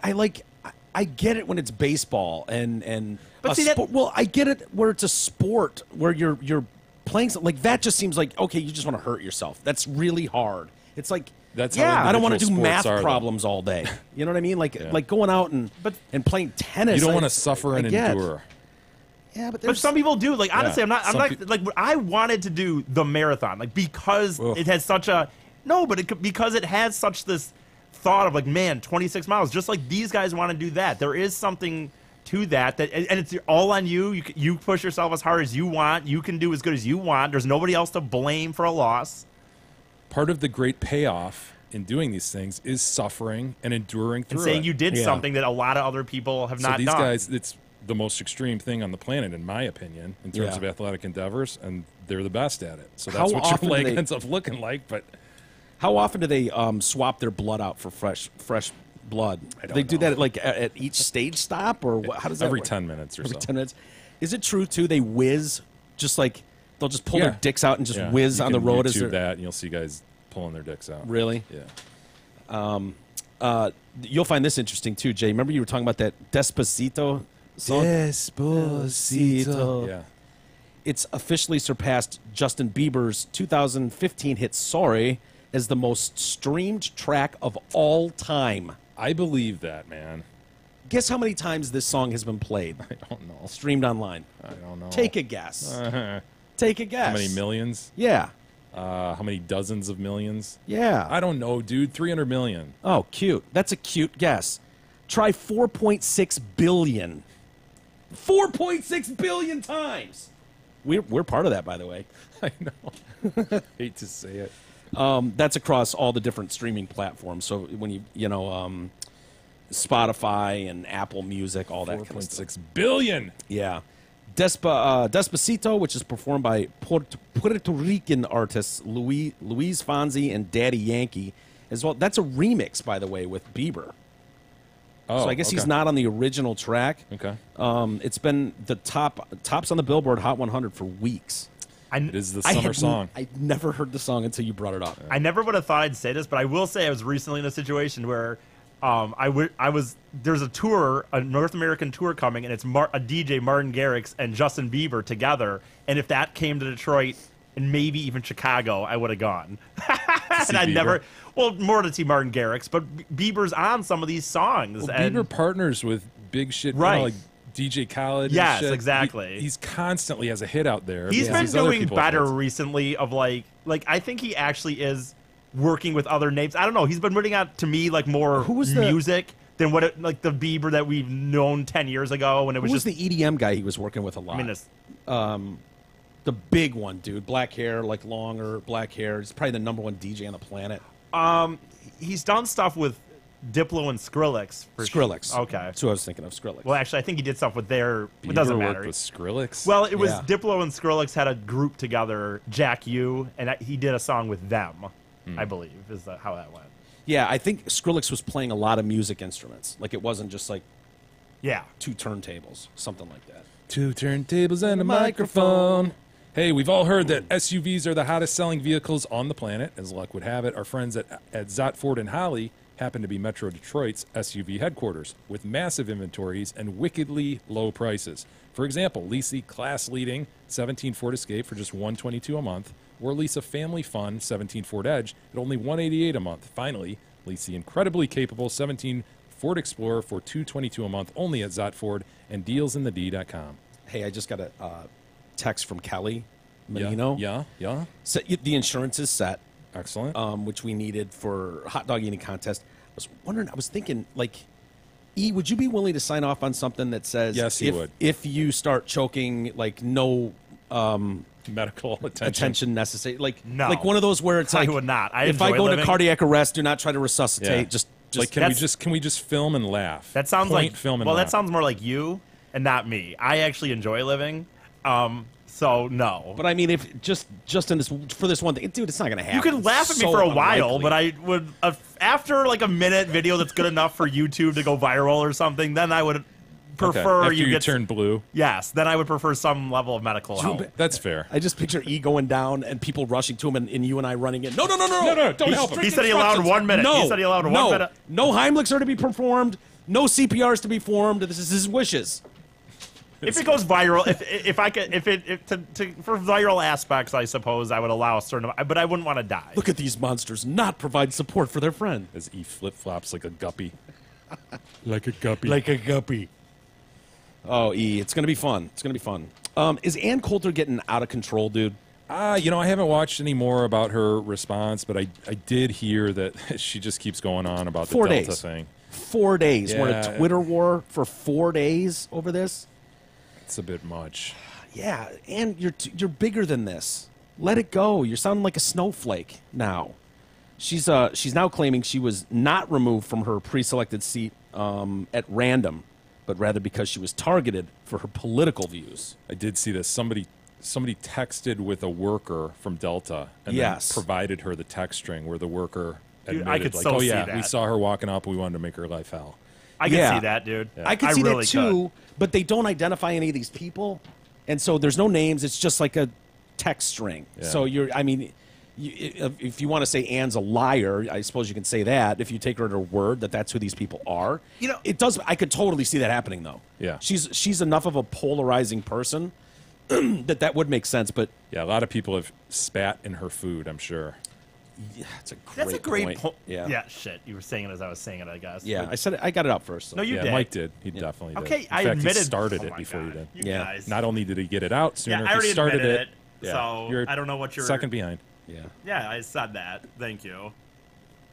I get it when it's baseball and But a see, that- sport. Well, I get it where it's a sport where you're playing something like that. Just seems like okay, you just want to hurt yourself. That's really hard. It's like That's Yeah. how I don't want to do individual math sports are, though. problems all day. You know what I mean? Like Yeah. like going out and playing tennis. You don't I- want to suffer I and get. endure. Yeah, but But there's some people do. Like honestly, Yeah. I'm Some not like I wanted to do the marathon, like because Ugh. it has such a because it has such this thought of like, man, 26 miles. Just like these guys want to do that. There is something to that and it's all on you. You push yourself as hard as you want. You can do as good as you want. There's nobody else to blame for a loss. Part of the great payoff in doing these things is suffering and enduring through And saying it. you did Yeah. something that a lot of other people have So not these done. guys, it's the most extreme thing on the planet, in my opinion, in terms Yeah. of athletic endeavors, and they're the best at it. So How that's what often your do leg they- ends up looking like. But how often do they swap their blood out for fresh blood? I don't They do know. that like at each stage stop, or how does that every work? 10 minutes or Every so. 10 minutes. Is it true too? They whiz, just like they'll just pull their Yeah. dicks out and just Yeah. whiz You on the can road. YouTube Is there that, and you'll see guys pulling their dicks out. really? Yeah. You'll find this interesting too, Jay. Remember you were talking about that Despacito song? Despacito. Yeah. It's officially surpassed Justin Bieber's 2015 hit "Sorry" as the most streamed track of all time. I believe that, man. Guess how many times this song has been played, I don't know. streamed online? I don't know. Take a guess. Take a guess. How many millions? Yeah. How many dozens of millions? Yeah. I don't know, dude. 300 million. Oh, cute. That's a cute guess. Try 4.6 billion. 4.6 billion times. We're part of that, by the way. I know. Hate to say it. That's across all the different streaming platforms. So when you know Spotify and Apple Music, all that kind of stuff. 4.6 billion. Yeah. Despacito, which is performed by Puerto Rican artists Luis Fonsi and Daddy Yankee, as well. That's a remix, by the way, with Bieber. Oh, So I guess he's okay. not on the original track. Okay. It's been the tops on the Billboard Hot 100 for weeks. It is the I summer had song. I never heard the song until you brought it up. I never would have thought I'd say this, but I will say I was recently in a situation where there's a tour, a North American tour coming, and it's a DJ, Martin Garrix, and Justin Bieber together. And if that came to Detroit and maybe even Chicago, I would have gone. And I Bieber? never, well, more to see Martin Garrix, but Bieber's on some of these songs. Well, and Bieber partners with big shit, Right. you know, like DJ Khaled. and Yes, shit. exactly. He's constantly has a hit out there. He's because been these other doing people have better hits. recently of like I think he actually is working with other names. I don't know. He's been putting out to me like more Who was the- music than what it, like the Bieber that we've known 10 years ago when it Who was was just the EDM guy he was working with a lot? I mean, it's, The big one, dude. Black hair, like longer black hair. He's probably the number one DJ on the planet. he's done stuff with Diplo and Skrillex. For Skrillex. Sure. Okay. That's who I was thinking of, Skrillex. Well, actually, I think he did stuff with their. Bieber It doesn't worked matter. with Skrillex. Well, it was Yeah. Diplo and Skrillex had a group together, Jack U, and he did a song with them. I believe is how that went. Yeah, I think Skrillex was playing a lot of music instruments. Like, it wasn't just like Yeah. 2 turntables, something like that. 2 turntables and a microphone. Hey, we've all heard that SUVs are the hottest selling vehicles on the planet. As luck would have it, our friends at Zott Ford and Holly happen to be Metro Detroit's SUV headquarters with massive inventories and wickedly low prices. For example, lease the class-leading 17 Ford Escape for just $122 a month, or lease a family fun 17 Ford Edge at only $188 a month. Finally, lease the incredibly capable 17 Ford Explorer for $222 a month only at Zott Ford and dealsinthed.com. Hey, I just got a text from Kelly Menino. Yeah. So, the insurance is set, Excellent. which we needed for hot dog eating contest. I was thinking, like, would you be willing to sign off on something that says, Yes, he would. if you start choking, like, no Medical attention necessary, like, No. like one of those where it's I like, would not. I if I enjoy go living- into cardiac arrest, do not try to resuscitate. Yeah. Just Like, can we just film and laugh? That sounds Point, like film and well, laugh. that sounds more like you and not me. I actually enjoy living, so no. But I mean, if just in this for this one thing, dude, it's not gonna happen. You could laugh at me So for a while, unlikely. but I would after like a minute video that's good enough for YouTube to go viral or something. Then I would Okay. prefer After you you get turn blue. yes. Then I would prefer some level of medical help. That's fair. I just picture E going down and people rushing to him and you and I running in. No, don't help him. He said he allowed 1 minute. No, He said he allowed no, 1 minute. No Heimlichs are to be performed. No CPRs to be formed. This is his wishes. If it goes viral, if I could, for viral aspects, I suppose I would allow a certain, but I wouldn't want to die. Look at these monsters not provide support for their friend. As E flip-flops like a guppy. Like a guppy. Like a guppy. Oh, E, it's going to be fun. It's going to be fun. Is Ann Coulter getting out of control, dude? I haven't watched any more about her response, but I did hear that she just keeps going on about the 4 Delta days. thing. 4 days. We're in Yeah. a Twitter war for 4 days over this. It's a bit much. Yeah, and you're bigger than this. Let it go. You're sounding like a snowflake now. She's now claiming she was not removed from her pre-selected seat at random, but rather because she was targeted for her political views. I did see this. Somebody texted with a worker from Delta and Yes. then provided her the text string where the worker Dude, admitted, I could like, so oh see yeah, that. we saw her walking up. We wanted to make her life hell. I can Yeah. see that, dude. I could see really that too, but they don't identify any of these people, and so there's no names. It's just like a text string. Yeah. So if you want to say Ann's a liar, I suppose you can say that. If you take her at her word that that's who these people are, it does. I could totally see that happening, though. Yeah. she's enough of a polarizing person that would make sense. But Yeah, a lot of people have spat in her food, I'm sure. yeah, it's a great That's a great point. point. Yeah. Shit. You were saying it as I was saying it, I guess. Yeah, I said it, I got it out first. So. No, you Yeah, did. Mike did. He definitely did. Okay, In I fact, admitted. he started Oh it my before you God. did. You Yeah. guys. Not only did he get it out sooner, Yeah, I already he started admitted it. it, Yeah. so You're I don't know what you're. second behind. Yeah, Yeah, I said that. Thank you.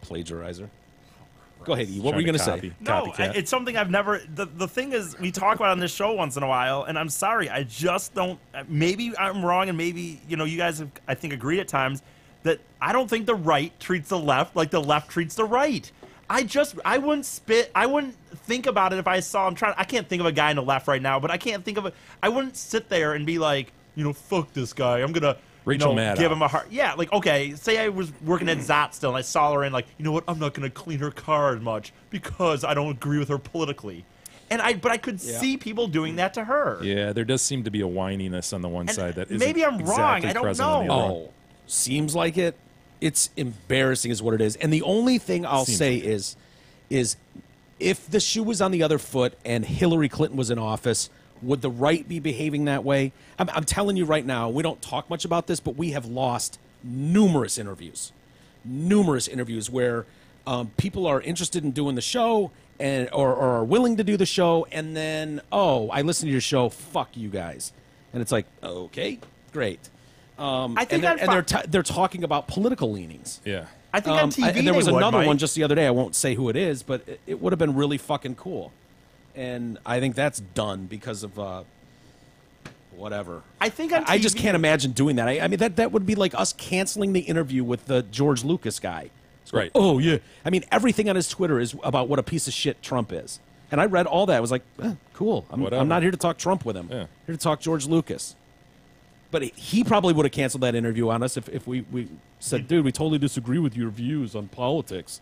plagiarizer. Go ahead, E. What were you Trying going to to say? No, Copycat. it's something I've never. The thing is, we talk about it on this show once in a while, and I'm sorry, I just don't. Maybe I'm wrong, and maybe you guys have, I think, agreed at times that I don't think the right treats the left like the left treats the right. I wouldn't spit. I wouldn't think about it if I saw. I can't think of a guy in the left right now, but I can't think of it. I wouldn't sit there and be like, fuck this guy. I'm gonna. Rachel give Maddow. him a heart. Yeah, like, okay, say I was working at Zot still and I saw her in, like, you know what, I'm not going to clean her car as much because I don't agree with her politically. But I could see people doing that to her. Yeah, there does seem to be a whininess on the one And side that isn't maybe I'm wrong. exactly I don't present on the know. other. Oh, seems like it. It's embarrassing is what it is. And the only thing I'll Seems say like is if the shoe was on the other foot and Hillary Clinton was in office, would the right be behaving that way? I'm telling you right now, we don't talk much about this, but we have lost numerous interviews where people are interested in doing the show or are willing to do the show, and then, I listened to your show, fuck you guys. And it's like, okay, great. I think they're talking about political leanings. Yeah. I think on TV and there was they would, another Mike. one just the other day. I won't say who it is, but it would have been really fucking cool. And I think that's done because of whatever. I think on I just TV can't imagine doing that. I mean, that would be like us canceling the interview with the George Lucas guy. It's like, Right. oh, yeah. I mean, everything on his Twitter is about what a piece of shit Trump is. And I read all that. I was like, cool. Whatever. I'm not here to talk Trump with him. Yeah. Here to talk George Lucas. But he probably would have canceled that interview on us if we said, dude, we totally disagree with your views on politics.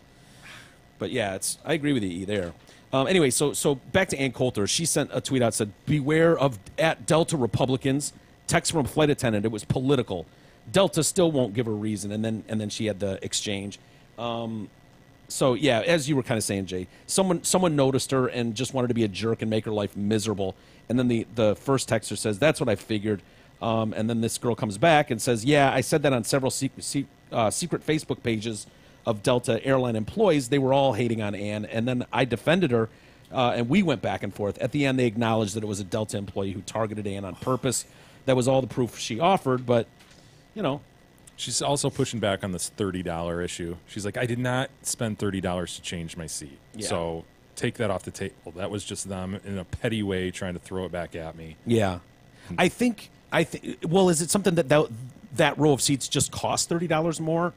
But yeah, I agree with you there. Anyway, so back to Ann Coulter. She sent a tweet out, said, beware of at Delta Republicans. Text from a flight attendant. It was political. Delta still won't give a reason. And then she had the exchange. So yeah, as you were kind of saying, Jay, someone noticed her and just wanted to be a jerk and make her life miserable. And then the first texter says, that's what I figured. And then this girl comes back and says, yeah, I said that on several secret Facebook pages of Delta airline employees. They were all hating on Ann. And then I defended her, and we went back and forth. At the end, they acknowledged that it was a Delta employee who targeted Ann on purpose. That was all the proof she offered. But, She's also pushing back on this $30 issue. She's like, I did not spend $30 to change my seat. Yeah. So take that off the table. That was just them in a petty way trying to throw it back at me. yeah. I think, well, is it something that row of seats just cost $30 more?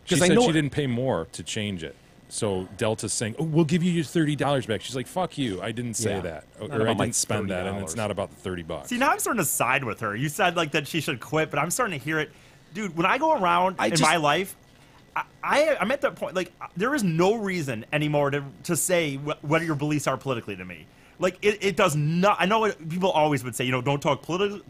She I said know she didn't pay more to change it. So Delta's saying, oh, we'll give you your $30 back. She's like, fuck you. I didn't say Yeah. that. Not Or I about my didn't spend that, and $30. it's not about the $30. See, now I'm starting to side with her. You said like that she should quit, but I'm starting to hear it. Dude, when I go around in my life, I'm at that point, like, there is no reason anymore to say whether your beliefs are politically to me. Like, it does not. I know what people always would say, don't talk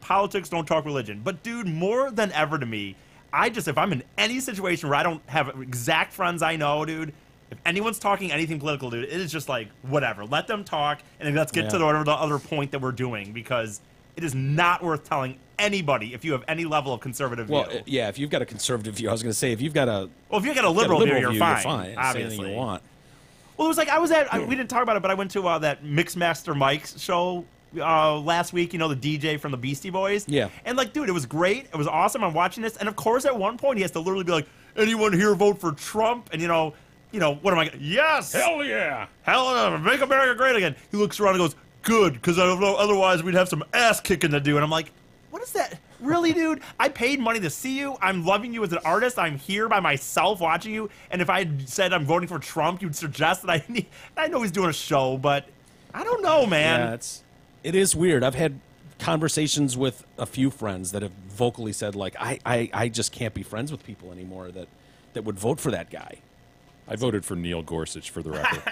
politics, don't talk religion. But, dude, more than ever to me, if I'm in any situation where I don't have exact friends I know, dude, If anyone's talking anything political, dude, it is just like, whatever. Let them talk, and then let's get to the other point that we're doing, because it is not worth telling anybody if you have any level of conservative view. Well, yeah, if you've got a conservative view, I was going to say, if you've got a liberal view, you're fine. Say Obviously, anything you want. Well, it was like we didn't talk about it, but I went to that Mixmaster Mike's show last week. You know, the DJ from the Beastie Boys. Yeah. And like, dude, it was great. It was awesome. I'm watching this, and of course, at one point, he has to literally be like, "Anyone here vote for Trump?" And you know, what am I? Yes, Hell yeah, make America great again. He looks around and goes, "Good, because I don't know. Otherwise, we'd have some ass kicking to do." And I'm like, "What is that? Really, dude? I paid money to see you. I'm loving you as an artist. I'm here by myself watching you. And if I had said I'm voting for Trump, you'd suggest that I know he's doing a show, but I don't know, man." Yeah, it is weird. I've had conversations with a few friends that have vocally said, like, I just can't be friends with people anymore that would vote for that guy. I voted for Neil Gorsuch, for the record.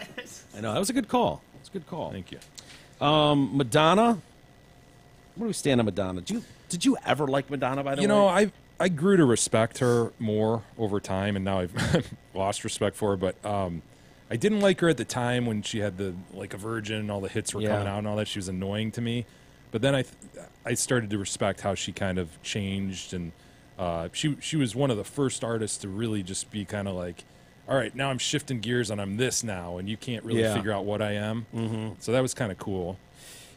I know, that was a good call. It's a good call. Thank you. Madonna. Where do we stand on Madonna? Did you ever like Madonna, by the way? You know, I grew to respect her more over time, and now I've lost respect for her. But I didn't like her at the time when she had the Like a Virgin and all the hits were coming out and all that. She was annoying to me. But then I started to respect how she kind of changed, and she was one of the first artists to really just be kind of like, all right, now I'm shifting gears and I'm this now, and you can't really figure out what I am. Mm-hmm. So that was kind of cool.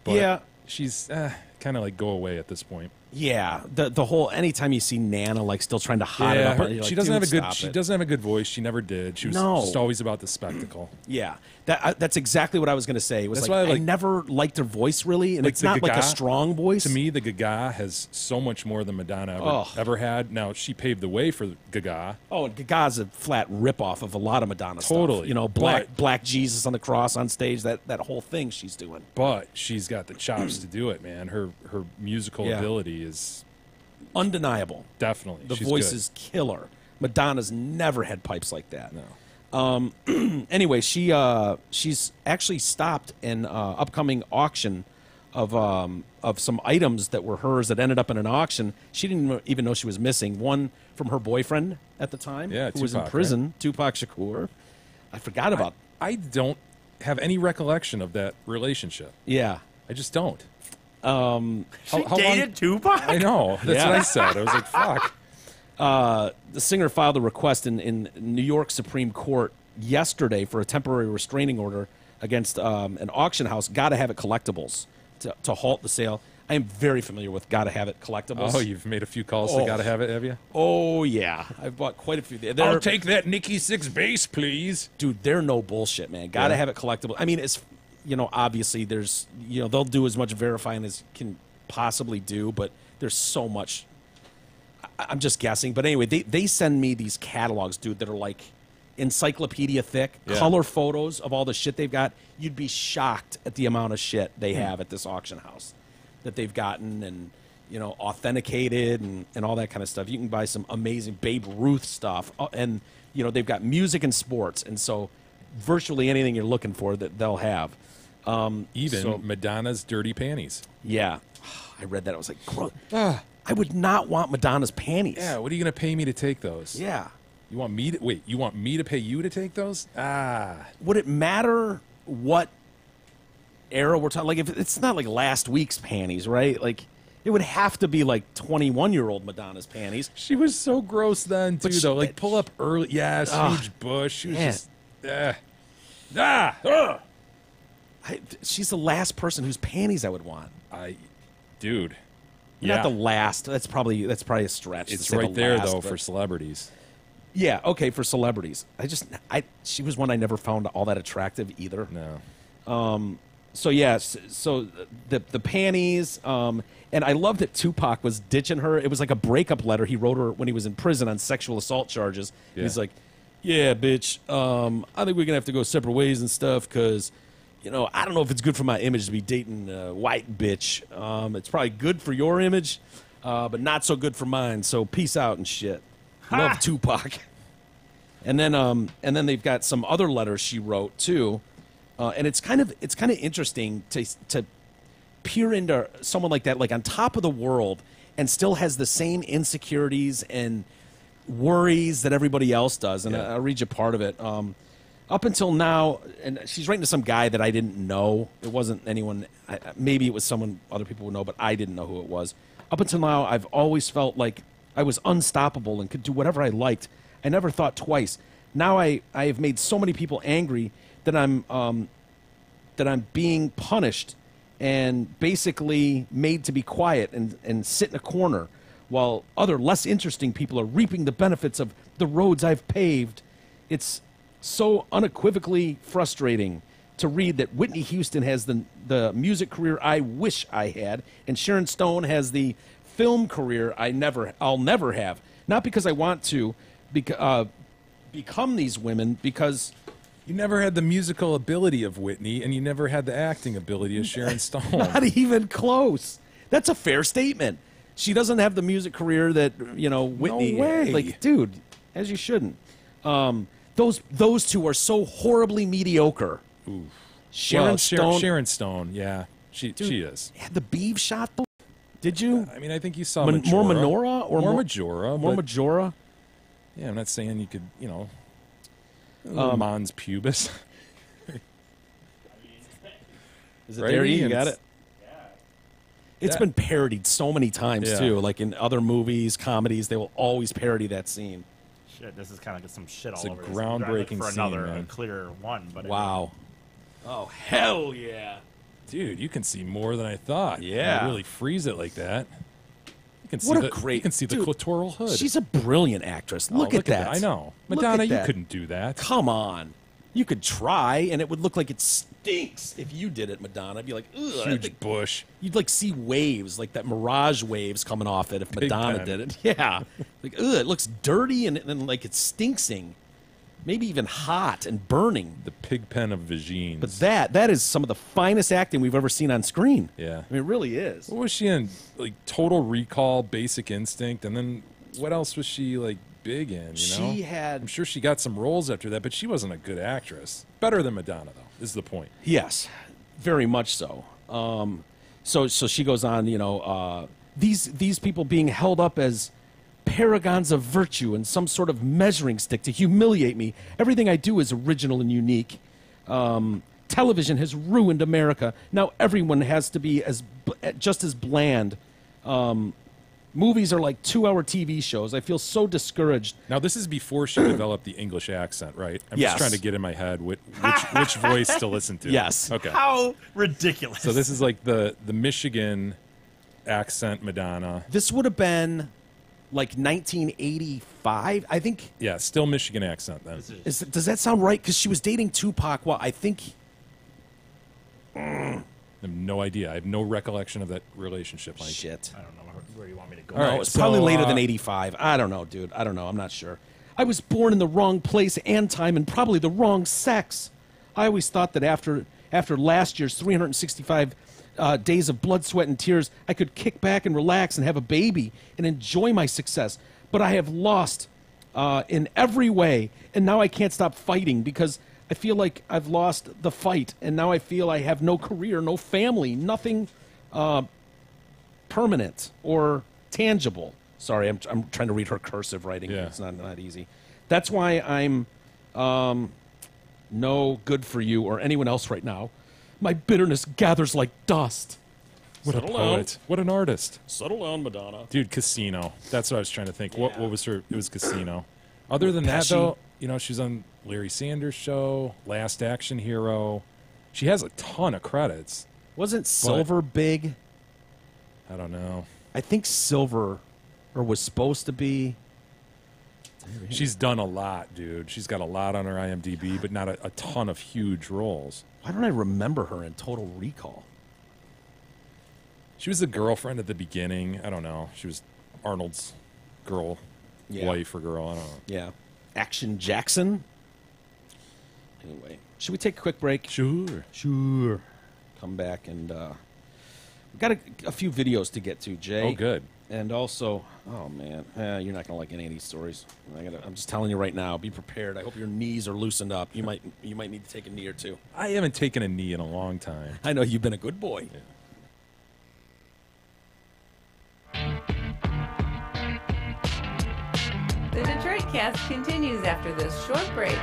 But she's kind of like go away at this point. Yeah, the whole anytime you see Nana like still trying to hot it up, she doesn't have a good. She doesn't have a good voice. She never did. She was just always about the spectacle. Yeah, that's exactly what I was going to say. Was that's like, why I never liked her voice really, and like it's not Gaga, like a strong voice. To me, the Gaga has so much more than Madonna ever had. Now she paved the way for Gaga. Oh, and Gaga's a flat ripoff of a lot of Madonna stuff. Totally. You know, Black Jesus on the cross on stage. That whole thing she's doing. But she's got the chops to do it, man. Her musical ability is undeniable. Definitely. The She's voice good. is killer. Madonna's never had pipes like that. No. Anyway, she's actually stopped an upcoming auction of some items that were hers that ended up in an auction. She didn't even know she was missing. One from her boyfriend at the time, who was in prison, right? Tupac Shakur. I forgot about. I don't have any recollection of that relationship. Yeah, I just don't. She dated Tupac? I know. That's what I said. I was like, fuck. The singer filed a request in New York Supreme Court yesterday for a temporary restraining order against an auction house, Gotta Have It Collectibles, to halt the sale. I am very familiar with Gotta Have It Collectibles. Oh, you've made a few calls to Gotta Have It, have you? Oh, yeah. I've bought quite a few. I'll take that Nikki Sixx bass, please. Dude, they're no bullshit, man. Gotta Have It Collectibles. I mean, it's, obviously there's, they'll do as much verifying as can possibly do, but there's so much. I'm just guessing. But anyway, they send me these catalogs, dude, that are like encyclopedia thick, color photos of all the shit they've got. You'd be shocked at the amount of shit they have at this auction house that they've gotten and, authenticated and all that kind of stuff. You can buy some amazing Babe Ruth stuff. And, they've got music and sports. And so virtually anything you're looking for that they'll have. Even Madonna's dirty panties. Yeah. I read that. I was like, gross. I would not want Madonna's panties. Yeah, what are you going to pay me to take those? Yeah. You want me to pay you to take those? Would it matter what era we're talking? Like, if it's not like last week's panties, right? Like, it would have to be like 21-year-old Madonna's panties. She was so gross then, too, though. Like, pull up early. Yes, huge bush. She was just... she's the last person whose panties I would want. Dude. Not the last. That's probably a stretch. It's right there, though, for celebrities. Yeah, okay, for celebrities. She was one I never found all that attractive either. No. So the panties, and I love that Tupac was ditching her. It was like a breakup letter he wrote her when he was in prison on sexual assault charges. Yeah. He's like, "Yeah, bitch, I think we're gonna have to go separate ways and stuff because, I don't know if it's good for my image to be dating a white bitch. It's probably good for your image, but not so good for mine. So peace out and shit." Love Tupac. And then they've got some other letters she wrote too, and it's kind of interesting to peer into someone like that, like on top of the world, and still has the same insecurities and worries that everybody else does. And I'll read you part of it. up until now, and she's writing to some guy that I didn't know. It wasn't anyone. Maybe it was someone other people would know, but I didn't know who it was. Up until now, I've always felt like I was unstoppable and could do whatever I liked. I never thought twice. Now I have made so many people angry that I'm being punished and basically made to be quiet and sit in a corner while other less interesting people are reaping the benefits of the roads I've paved. It's so unequivocally frustrating to read that Whitney Houston has the music career I wish I had, and Sharon Stone has the film career I'll never have. Not because I want to become these women, because You never had the musical ability of Whitney, and you never had the acting ability of Sharon Stone. not even close. That's a fair statement. She doesn't have the music career that Whitney. No way. Like, dude, as you shouldn't. Those two are so horribly mediocre. Ooh. Sharon Stone Sharon Stone, yeah, she is. had the beef shot. Did you? I mean, I think you saw More Menorah or more Majora. More but- Majora. Yeah, I'm not saying you could, Mons pubis. Is it Right, there? You Ian? got it. It's Yeah. been parodied so many times Yeah. too. Like in other movies, comedies, they will always parody that scene. Shit, this is kind of get some shit It's all a over this. groundbreaking for scene, another man. clear one. But Wow. Oh hell yeah! Dude, you can see more than I thought. Yeah. You really freeze it like that. You can see What a the, great- You can see the dude, clitoral hood. She's a brilliant actress. Oh, Look at that. I know. Look Madonna, at you that. couldn't do that. Come on. You could try, and it would look like it stinks if you did it, Madonna. I'd be like, ugh. Huge bush. You'd like see waves, like that mirage waves coming off it if Big Madonna pen. did it. Yeah. Like, ugh, it looks dirty and then like it's stinksing. Maybe even hot and burning. The pig pen of vagines. But that is some of the finest acting we've ever seen on screen. Yeah. I mean, it really is. What was she in? Like Total Recall, Basic Instinct, and then what else was she like big in? She had- I'm sure she got some roles after that, but she wasn't a good actress. Better than Madonna, though. Is the point? Yes, very much so. So she goes on, these people being held up as paragons of virtue and some sort of measuring stick to humiliate me. Everything I do is original and unique. Television has ruined America. Now everyone has to be just as bland. Movies are like 2-hour TV shows. I feel so discouraged. Now, this is before she developed the English accent, right? I'm Yes. just trying to get in my head which voice to listen to. Yes. Okay. How ridiculous! So this is like the Michigan accent Madonna. This would have been like 1985, I think. Yeah, still Michigan accent then. Does that sound right? Because she was dating Tupac. Well, I think. I have no idea. I have no recollection of that relationship. Mike. Shit. I don't know where you want me to go. All No, right, it's probably so, later than 85. I don't know, dude. I don't know. I'm not sure. I was born in the wrong place and time and probably the wrong sex. I always thought that after last year's 365 days of blood, sweat, and tears, I could kick back and relax and have a baby and enjoy my success. But I have lost in every way, and now I can't stop fighting because I feel like I've lost the fight, and now I feel I have no career, no family, nothing permanent or tangible. Sorry, I'm trying to read her cursive writing. Yeah. It's not easy. That's why I'm no good for you or anyone else right now. My bitterness gathers like dust. What a Settle down. poet. What an artist. Settle down, Madonna. Dude, Casino. That's what I was trying to think. What was her? It was Casino. Other than that, Pesci. though, she's on Larry Sanders' show, Last Action Hero. She has a ton of credits. Wasn't Silver big? I don't know. I think Silver, or was supposed to be. She's done a lot, dude. She's got a lot on her IMDb, but not a ton of huge roles. Why don't I remember her in Total Recall? She was the girlfriend at the beginning. I don't know. She was Arnold's girl, Yeah. wife or girl. I don't know. Yeah. Action Jackson? Anyway, should we take a quick break? Sure. Sure. Come back and we've got a few videos to get to, Jay. Oh, good. And also, oh man, you're not gonna like any of these stories. I'm just telling you right now. Be prepared. I hope your knees are loosened up. You might need to take a knee or two. I haven't taken a knee in a long time. I know you've been a good boy. The Detroit Cast continues after this short break.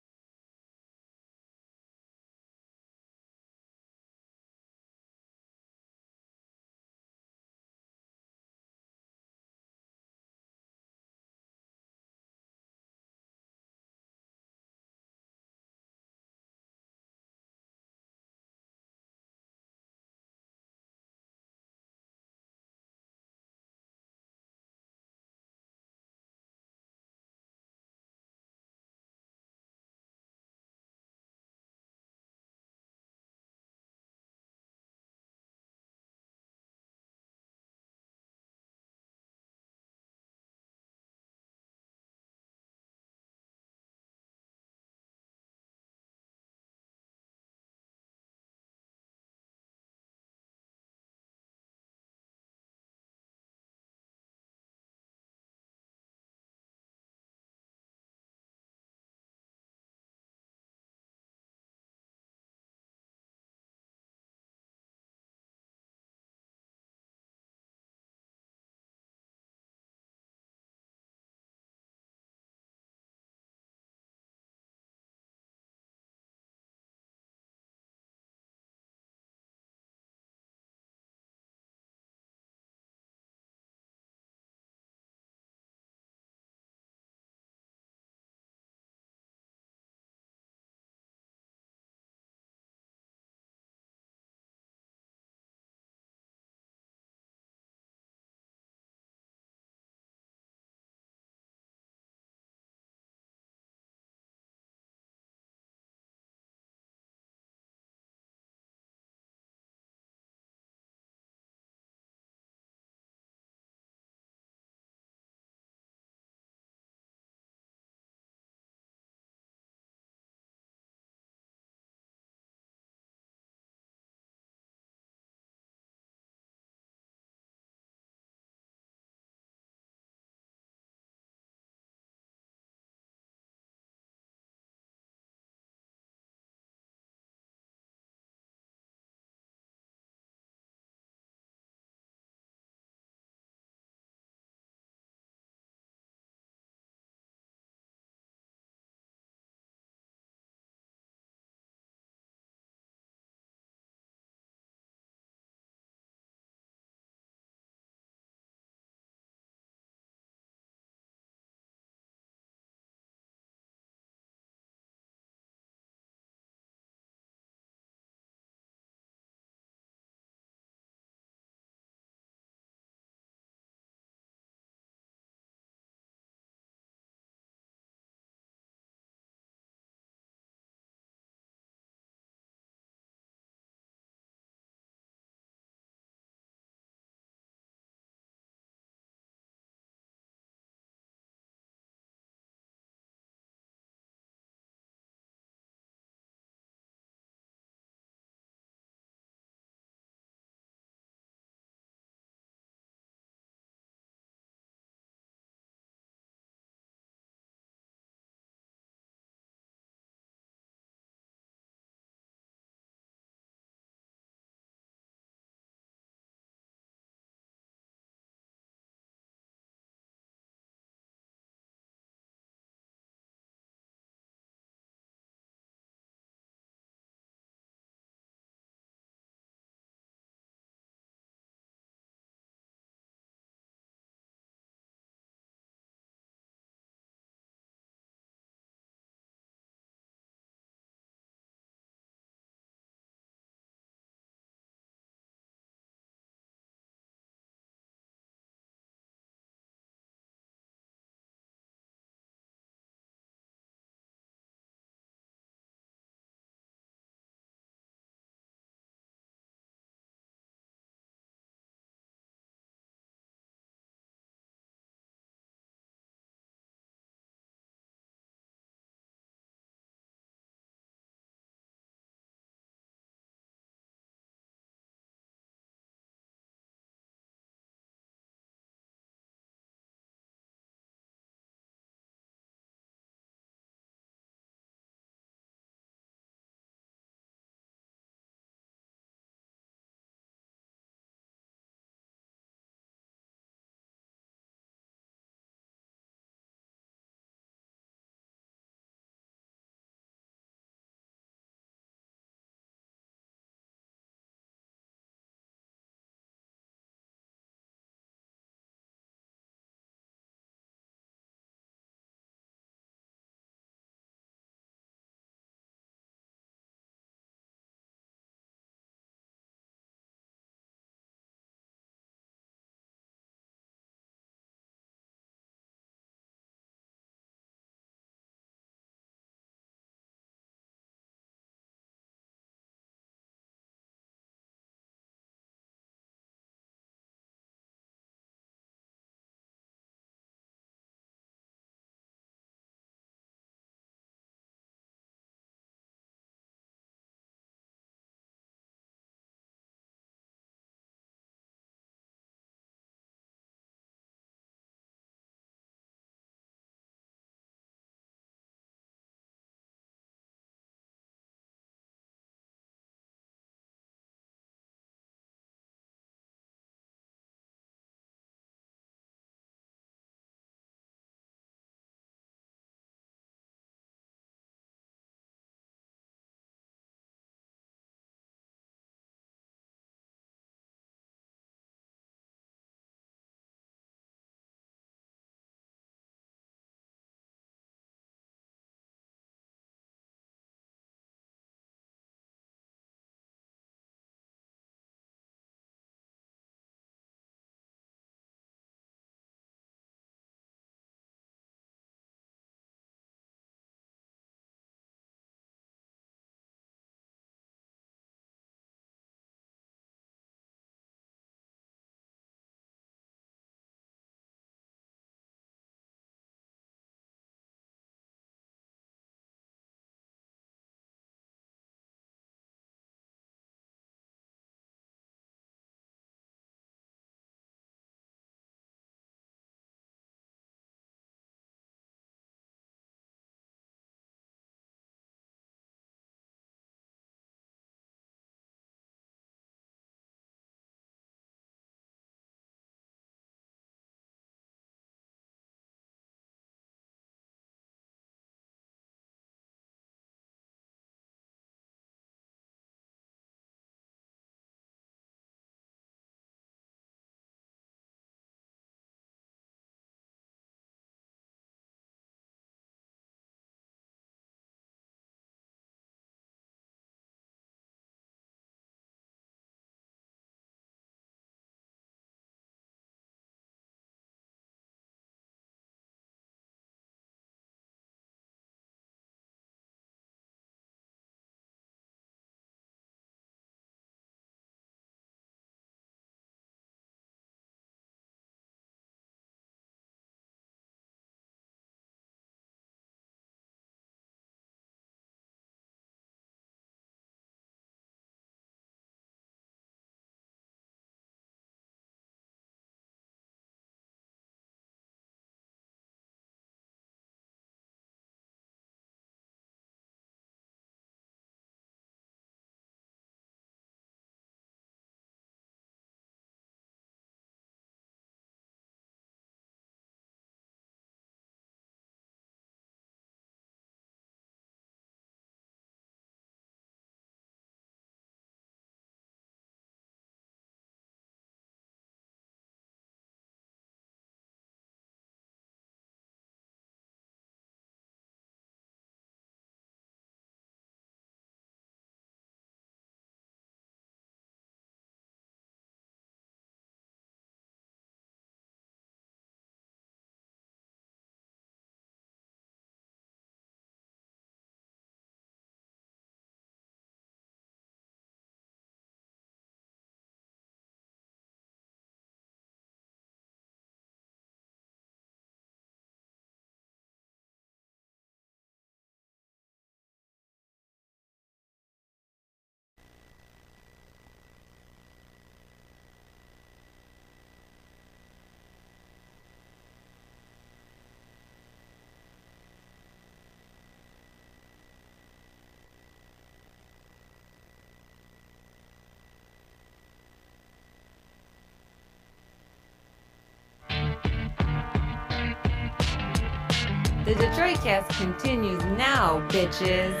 The Detroit Cast continues now, bitches.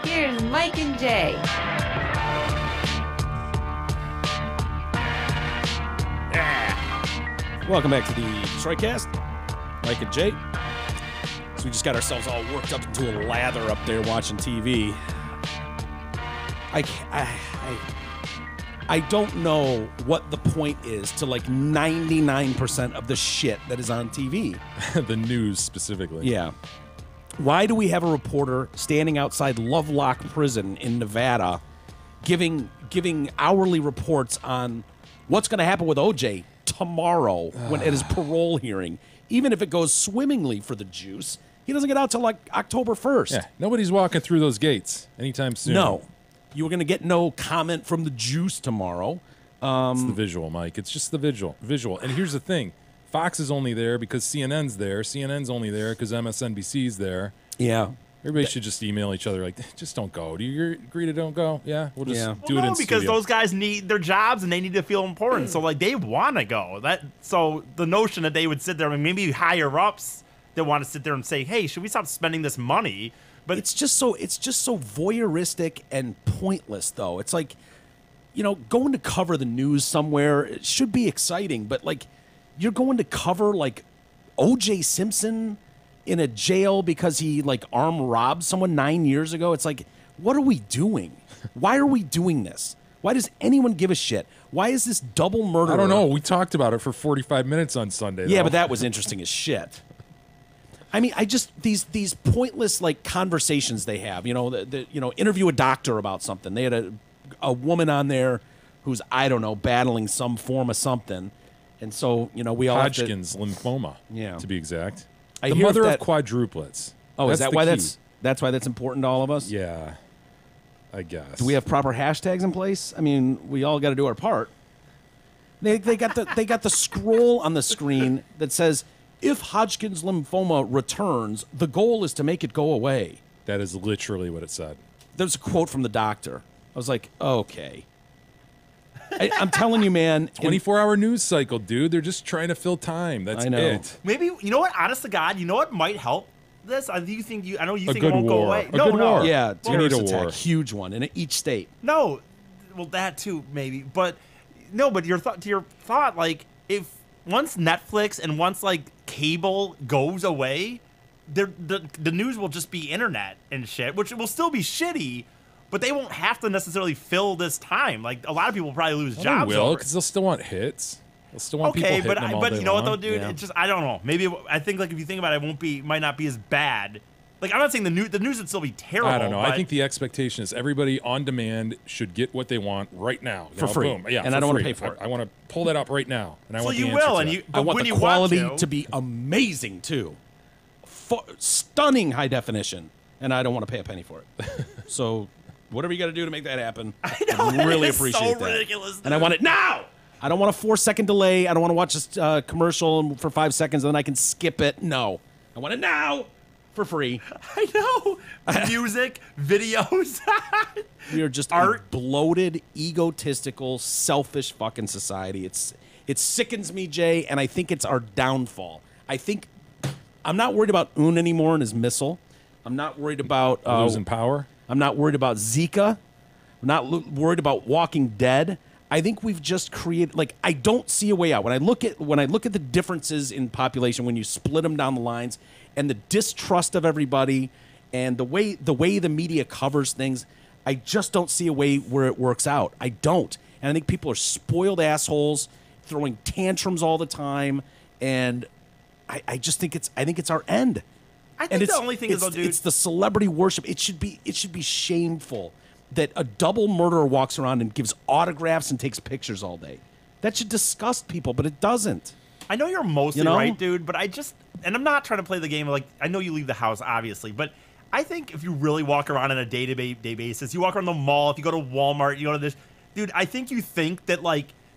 Here's Mike and Jay. Welcome back to the Detroit Cast. Mike and Jay. So we just got ourselves all worked up into a lather up there watching TV. I don't know what the point is to like 99% of the shit that is on TV. The news specifically. Yeah. Why do we have a reporter standing outside Lovelock Prison in Nevada giving hourly reports on what's going to happen with OJ tomorrow when at his parole hearing? Even if it goes swimmingly for the juice, he doesn't get out till like October 1st. Yeah, nobody's walking through those gates anytime soon. No. You were going to get no comment from the juice tomorrow. It's the visual, Mike. It's just the visual. And here's the thing. Fox is only there because CNN's there. CNN's only there because MSNBC's there. Yeah. Everybody should just email each other like, just don't go. Do you agree to don't go? Yeah, we'll just do it in because studio. those guys need their jobs and they need to feel important. So like they want to go. So the notion that they would sit there and maybe higher ups that want to sit there and say, hey, should we stop spending this money? But it's just so voyeuristic and pointless, though. It's like, going to cover the news somewhere, it should be exciting, but like you're going to cover like O.J. Simpson in a jail because he like armed robbed someone 9 years ago. It's like, what are we doing? Why are we doing this? Why does anyone give a shit? Why is this double murder? I don't know. We talked about it for 45 minutes on Sunday. Yeah, though. but that was interesting as shit. I mean, these pointless like conversations they have. Interview a doctor about something. They had a woman on there who's, I don't know, battling some form of something, and so we all Hodgkin's lymphoma. Yeah, to be exact. The mother of quadruplets. Oh, is that why that's why that's important to all of us? Yeah, I guess. Do we have proper hashtags in place? I mean, we all got to do our part. They got the scroll on the screen that says, if Hodgkin's lymphoma returns, the goal is to make it go away. That is literally what it said. There's a quote from the doctor. I was like, okay. I'm telling you, man. 24-hour news cycle, dude. They're just trying to fill time. That's I know. it. maybe, you know what? Honest to God, you know what might help this? I know you think it won't go away. A good war. Yeah, We need terrorist a attack, war. huge one in each state. No, well, that too, maybe. But no, but your thought, like, if once Netflix and once like cable goes away, the news will just be internet and shit, which will still be shitty, but they won't have to necessarily fill this time. Like a lot of people will probably lose jobs. They will, over it. because they'll still want hits. They'll still want people Okay, hitting them all but day you know what though, long. dude? Yeah. It's just I don't know. Maybe I think like if you think about it, might not be as bad. Like I'm not saying the news would still be terrible. I don't know. But I think the expectation is everybody on demand should get what they want right now. For free. Boom. Yeah, And for I don't wanna free. pay for it. I want to pull that up right now. And I so want you the answer will, to and that. you. I But want when the you quality want to be amazing too, stunning high definition, and I don't want to pay a penny for it. So, whatever you got to do to make that happen, I know, I'd really it is appreciate so that. ridiculous, And I want it now. I don't want a 4-second delay. I don't want to watch this commercial for 5 seconds and then I can skip it. No, I want it now for free. I know. Music, videos. We are just Art. a bloated, egotistical, selfish fucking society. It sickens me, Jay, and I think it's our downfall. I'm not worried about Un anymore and his missile. I'm not worried about losing power. I'm not worried about Zika. I'm not worried about Walking Dead. I think we've just created I don't see a way out. When I look at the differences in population, when you split them down the lines, and the distrust of everybody, and the way the media covers things, I just don't see a way where it works out. I don't, and I think people are spoiled assholes, throwing tantrums all the time, and I just think it's our end. I think the only thing is, though, dude, it's the celebrity worship. It should be shameful that a double murderer walks around and gives autographs and takes pictures all day. That should disgust people, but it doesn't. I know you're mostly You know? right, dude, but and I'm not trying to play the game like I know you leave the house, obviously, but I think if you really walk around on a day-to-day basis, you walk around the mall, if you go to Walmart, you go to this, dude, I think you think that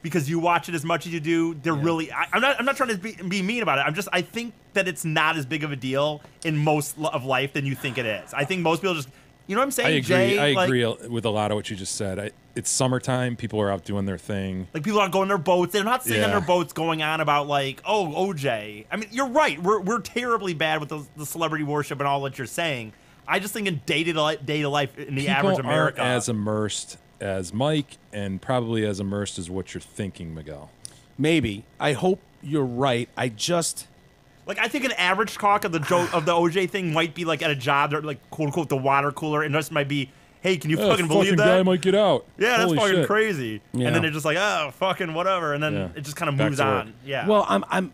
because you watch it as much as you do, they're really. I'm not trying to be mean about it. I think that it's not as big of a deal in most of life than you think it is. I think most people just You know what I'm saying, I agree. Jay? I Like- agree with a lot of what you just said. It's summertime. People are out doing their thing. Like, people are going their boats. They're not sitting on Yeah. their boats going on about, like, oh, OJ. I mean, you're right. We're terribly bad with the celebrity worship and all that you're saying. I just think in day-to-day life in the average People America. aren't as immersed as Mike, and probably as immersed as what you're thinking, Miguel. Maybe. I hope you're right. I just... Like, I think an average talk of the OJ thing might be, like, at a job, they're, like, quote-unquote, the water cooler, and this might be, hey, can you fucking believe that? Guy might get out. Yeah, that's Holy fucking shit. crazy. Yeah. And then they're just like, oh, fucking whatever, and then Yeah. it just kind of Back moves to work. on. Yeah. Well,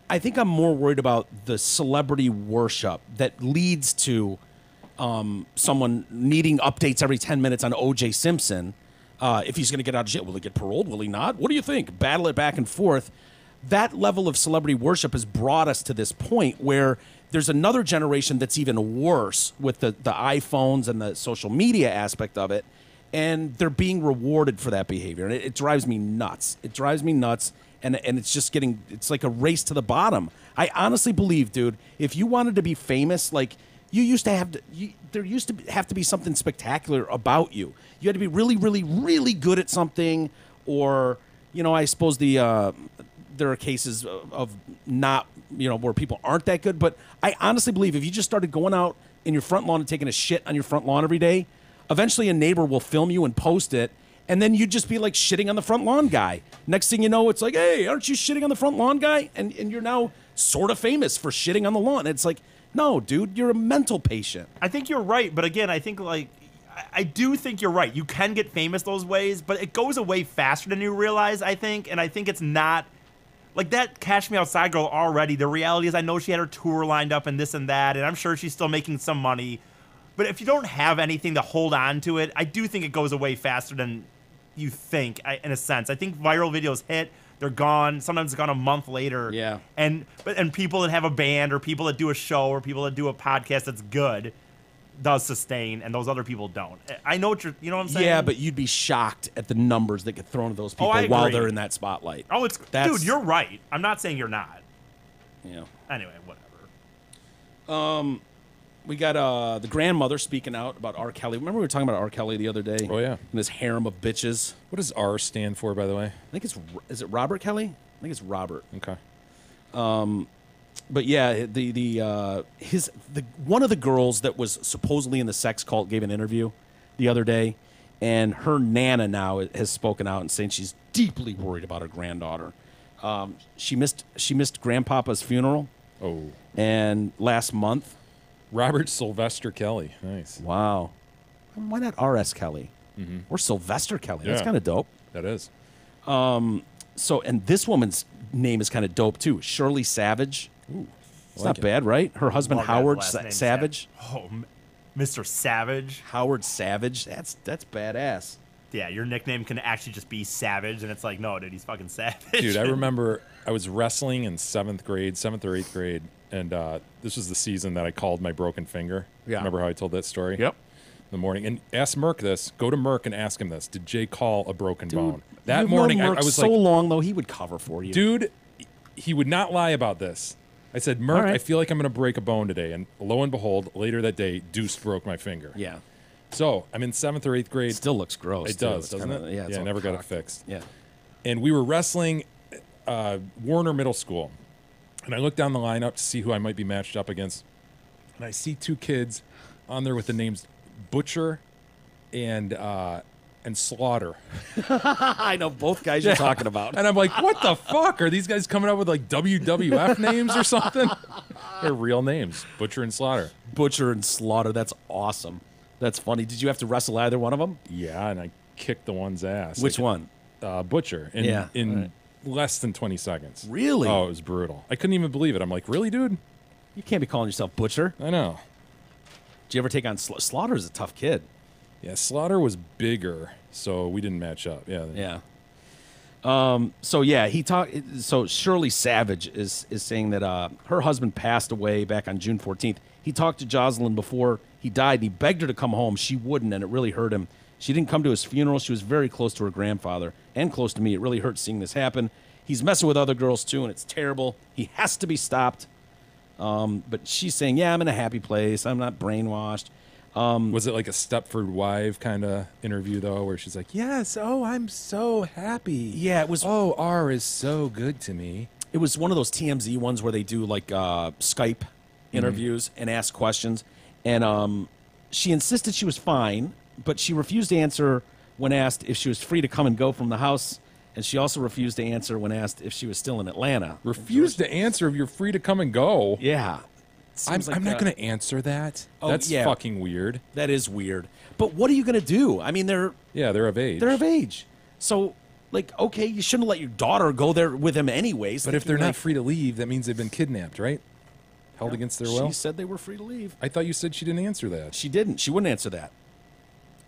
I think I'm more worried about the celebrity worship that leads to someone needing updates every 10 minutes on O.J. Simpson. If he's going to get out of jail, will he get paroled? Will he not? What do you think? Battle it back and forth. That level of celebrity worship has brought us to this point where there's another generation that's even worse with the iPhones and the social media aspect of it, and they're being rewarded for that behavior. And it drives me nuts. It drives me nuts, and it's just getting, it's like a race to the bottom. I honestly believe, dude, if you wanted to be famous, like, you used to have to, there used to have to be something spectacular about you. You had to be really, really, really good at something, or, you know, I suppose there are cases of not, you know, where people aren't that good. But I honestly believe if you just started going out in your front lawn and taking a shit on your front lawn every day, eventually a neighbor will film you and post it, and then you'd just be like shitting on the front lawn guy. Next thing you know, it's like, hey, aren't you shitting on the front lawn guy? And you're now sort of famous for shitting on the lawn. It's like, no, dude, you're a mental patient. I think you're right, but again, I think, like, I do think you're right. You can get famous those ways, but it goes away faster than you realize, I think, and I think it's not, like, that Cash Me Outside girl already, the reality is I know she had her tour lined up and this and that, and I'm sure she's still making some money, but if you don't have anything to hold on to it, I do think it goes away faster than you think, in a sense. I think viral videos hit, they're gone. Sometimes it's gone a month later. Yeah. And people that have a band or people that do a show or people that do a podcast that's good does sustain, and those other people don't. I know you know what I'm saying? Yeah, but you'd be shocked at the numbers that get thrown at those people I while agree. they're in that spotlight. Oh, That's- dude, you're right. I'm not saying you're not. Yeah. Anyway, whatever. We got the grandmother speaking out about R. Kelly. Remember we were talking about R. Kelly the other day? Oh, yeah. And this harem of bitches. What does R stand for, by the way? I think is it Robert Kelly? I think it's Robert. Okay. But yeah, one of the girls that was supposedly in the sex cult gave an interview the other day, and her nana now has spoken out and saying she's deeply worried about her granddaughter. She missed Grandpapa's funeral, Oh. and last month. Robert Sylvester Kelly. Nice. Wow. Why not R.S. Kelly? Or Sylvester Kelly? That's Yeah. kind of dope. That is. So, and this woman's name is kind of dope too, Shirley Savage. Ooh. It's not bad, right? Her husband Love that Howard last name, Savage. Oh, Mr. Savage. Howard Savage. That's badass. Yeah, your nickname can actually just be Savage, and it's like, no, dude, he's fucking savage. Dude, I remember I was wrestling in 7th or 8th grade, and this was the season that I called my broken finger. Yeah. Remember how I told that story? Yep. In the morning. And ask Merck this. Go to Merck and ask him this. Did Jay call a broken bone? That You've morning, known I Merck was so like, long though, he would cover for you. dude, he would not lie about this. I said, Merck, All right. I feel like I'm going to break a bone today. And lo and behold, later that day, Deuce broke my finger. Yeah. So I'm in 7th or 8th grade. It still looks gross. It too. does, It's doesn't kinda- it? Yeah. It's I all never got it cocked. fixed. Yeah. And we were wrestling Warner Middle School. And I looked down the lineup to see who I might be matched up against. And I see two kids on there with the names Butcher and Slaughter. I know both guys you're talking about. And I'm like, what the fuck? Are these guys coming up with like WWF names or something? They're real names, Butcher and Slaughter. Butcher and Slaughter. That's awesome. That's funny. Did you have to wrestle either one of them? Yeah, and I kicked the one's ass. Which one? Butcher. In Yeah, right. less than 20 seconds. Really? Oh, it was brutal. I couldn't even believe it. I'm like, really, dude? You can't be calling yourself Butcher. I know. Did you ever take on Slaughter's a tough kid. Yeah, Slaughter was bigger, so we didn't match up. Yeah. Yeah. So yeah, so Shirley Savage is saying that her husband passed away back on June 14th. He talked to Jocelyn before he died, and he begged her to come home. She wouldn't, and it really hurt him. She didn't come to his funeral. She was very close to her grandfather and close to me. It really hurt seeing this happen. He's messing with other girls too, and it's terrible. He has to be stopped. But she's saying, yeah, I'm in a happy place. I'm not brainwashed. Was it like a Stepford wife kind of interview though, where she's like, "Yes, oh, I'm so happy. Yeah, it was. Oh, R is so good to me." It was one of those TMZ ones where they do like Skype interviews and ask questions. And she insisted she was fine, but she refused to answer when asked if she was free to come and go from the house. And she also refused to answer when asked if she was still in Atlanta. Refused to answer if you're free to come and go. Yeah. I'm Seems like, not going to answer that. Oh, That's yeah. fucking weird. That is weird. But what are you going to do? I mean, they're of age. They're of age. So, like, okay, you shouldn't let your daughter go there with him anyways. But if they're not free to leave, that means they've been kidnapped, right? Held against their will? She said they were free to leave. I thought you said she didn't answer that. She didn't. She wouldn't answer that.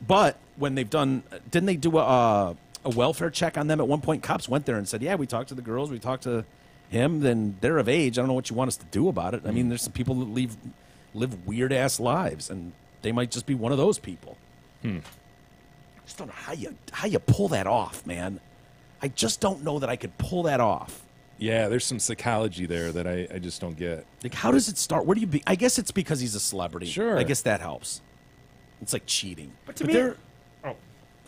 But when they've done, didn't they do a welfare check on them at one point? Cops went there and said, yeah, we talked to the girls, we talked to him, then they're of age. I don't know what you want us to do about it. I mean, there's some people that live weird-ass lives, and they might just be one of those people. I just don't know how you pull that off, man. I just don't know that I could pull that off. Yeah, there's some psychology there that I just don't get. Like, how does it start? Where do you be? I guess it's because he's a celebrity. Sure. I guess that helps. It's like cheating. But to me, go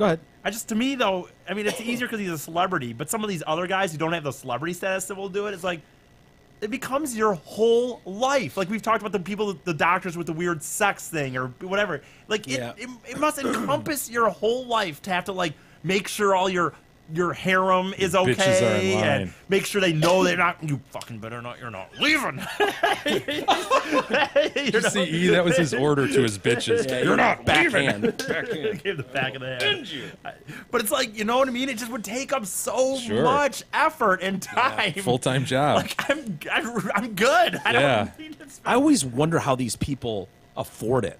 ahead. to me though, I mean, it's easier because he's a celebrity. But some of these other guys who don't have the celebrity status that will do it, it's like it becomes your whole life. Like we've talked about the doctors with the weird sex thing or whatever. Like it must encompass your whole life to have to like make sure all your harem is Bitches are okay in line. and make sure they know they're not. You fucking better not. You're not leaving. Did you see E? That was his order to his bitches. You're not Backhand. Give the back of the head. But it's like, you know what I mean? It just would take up so Sure. much effort and time. Full-time job. Like I'm good. I don't need to spend. I always wonder how these people afford it.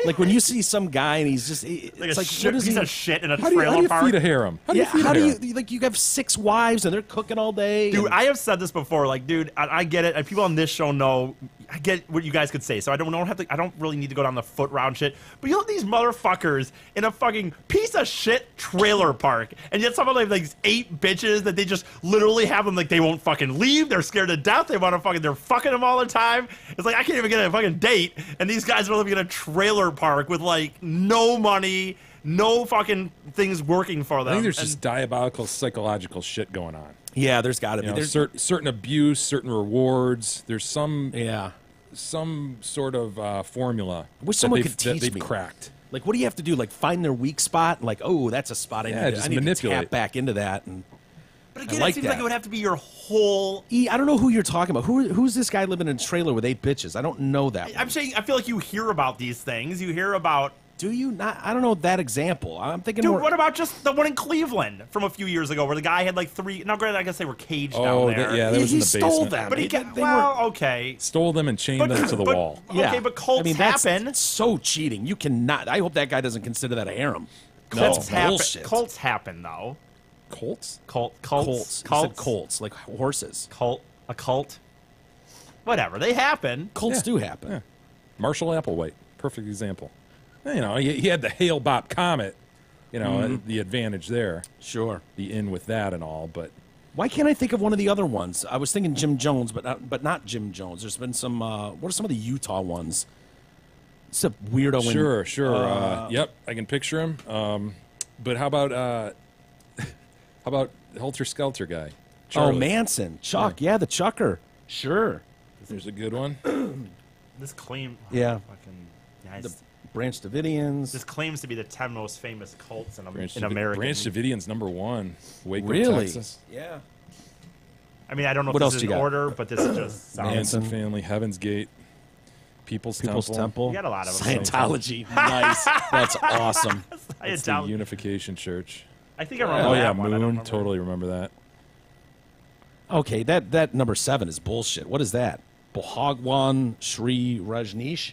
Like when you see some guy and he's just like it's a like shit, what is piece he? of shit in a How do trailer you park. feed a harem? How do you feed a harem? Like you have 6 wives and they're cooking all day? Dude, and- I have said this before. Like, dude, I get it. And people on this show know. I get what you guys could say. So I don't really need to go down the foot round shit. But you know these motherfuckers in a fucking piece of shit trailer park, and yet some of them have like 8 bitches that they just literally have them like they won't fucking leave. They're scared to death. They want to fucking. They're fucking them all the time. It's like I can't even get a fucking date, and these guys are living in a trailer park with like no money, no fucking things working for them. I think there's just diabolical psychological shit going on. yeah, there's got to be. You know, There's certain abuse, certain rewards. There's some yeah. sort of formula I wish that someone they've, could that teach they've me. cracked. Like, what do you have to do? Like, find their weak spot? Like, oh, that's a spot Yeah, I just need to manipulate. tap back into that. And But again, I like it seems that. like it would have to be your whole. I don't know who you're talking about. Who's this guy living in a trailer with 8 bitches? I don't know that. I'm saying I feel like you hear about these things. You hear about. Do you not? I don't know that example. I'm thinking Dude, more. what about just the one in Cleveland from a few years ago where the guy had like 3. Now, granted, I guess they were caged Oh, down there. that was he in the basement. stole them. But he They- got. they Well, were- okay. Stole them and chained them to the wall. Yeah. Okay, but cults I mean, that's happen. so cheating. You cannot. I hope that guy doesn't consider that a harem. Cults That's happen. bullshit. Cults happen though. Colts? Colts. Colts. You said colts, like horses. A cult. Whatever. They happen. Colts Yeah. do happen. Yeah. Marshall Applewhite, perfect example. You know, he had the Hale Bop Comet, you know, the advantage there, Sure. the in with that and all, but Why can't I think of one of the other ones? I was thinking Jim Jones, but not Jim Jones. There's been some. What are some of the Utah ones? It's a weirdo. sure. Yep, I can picture him. But how about Helter Skelter guy? Oh, Charlie. Manson, Chuck. Yeah, the Chucker. Sure. There's a good one. This claim. Yeah. Fucking. Nice. The Branch Davidians. This claims to be the 10 most famous cults in Branch America. Branch Davidians #1, Waco, Really? Texas. Yeah. I mean, I don't know What if else this is you in got? order, but this is just sounds. Manson family, Heaven's Gate, People's Temple. You got a lot of them. Scientology. Nice. That's awesome. It's the Unification Church. I think I remember Oh that yeah, one. I don't Moon. remember. Totally remember that. Okay, that number 7 is bullshit. What is that? Bhagwan Sri Rajneesh?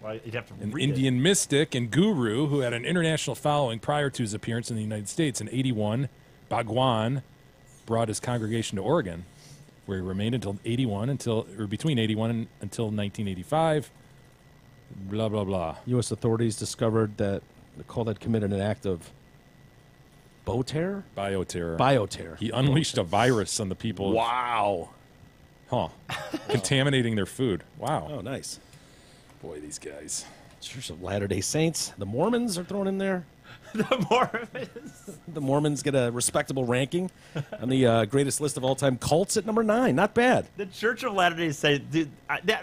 Well, you'd have to An read Indian mystic and guru who had an international following prior to his appearance in the United States. In 81, Bhagwan brought his congregation to Oregon, where he remained between 81 and until 1985. Blah, blah, blah. U.S. authorities discovered that the cult had committed an act of bioterror? Bioterror. He unleashed a virus on the people. Wow. Contaminating their food. Wow. Oh, nice. Boy, these guys. Church of Latter-day Saints. The Mormons are thrown in there. The Mormons. The Mormons get a respectable ranking on the greatest list of all-time cults at number 9. Not bad. The Church of Latter-day Saints. Do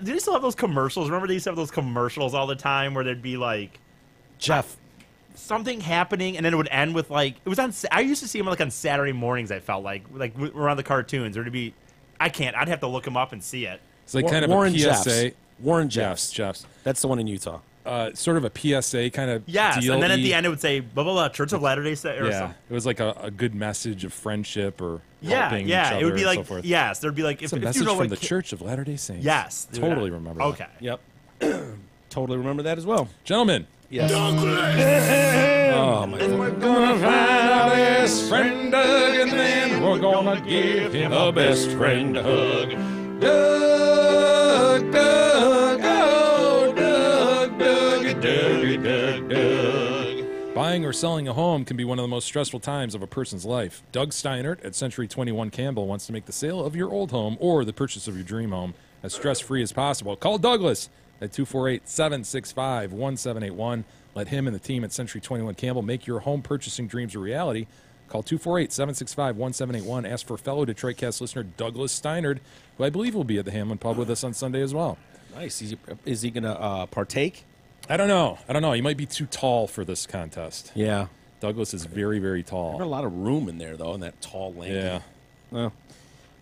they still have those commercials? Remember they used to have those commercials all the time where there'd be like Jeff. Something happening, and then it would end with like it was on. I used to see them like on Saturday mornings. I felt like around the cartoons, or to be. I can't. I'd have to look them up and see it. It's like kind of Warren a Jeffs. PSA. Warren Jeffs. Jeffs. That's the one in Utah. Sort of a PSA kind of Yes, deal. and then at the end it would say blah blah blah Church of Latter-day Saints. Or Yeah, something. it was like a good message of friendship or Yeah, helping yeah. each other It would be and like so forth. yes, there'd be like It's a if message you know from what the Church of Latter-day Saints. Yes, dude, Totally remember that. Okay. Yep. Totally remember that as well. Gentlemen, Yes. oh my God. We're gonna find our best friend Doug, and then we're gonna give him a best friend hug. Doug, Doug, oh, Doug, Doug, Doug, Doug, Doug. Buying or selling a home can be one of the most stressful times of a person's life. Doug Steinert at Century 21 Campbell wants to make the sale of your old home or the purchase of your dream home as stress-free as possible. Call Douglas at 248-765-1781. Let him and the team at Century 21 Campbell make your home purchasing dreams a reality. Call 248-765-1781. Ask for fellow Detroit Cast listener Douglas Steinert, who I believe will be at the Hamlin Pub with us on Sunday as well. Nice. Is he going to partake? I don't know. He might be too tall for this contest. Yeah. Douglas is very, very There's tall. a lot of room in there, though, in that tall lane. Yeah. Well,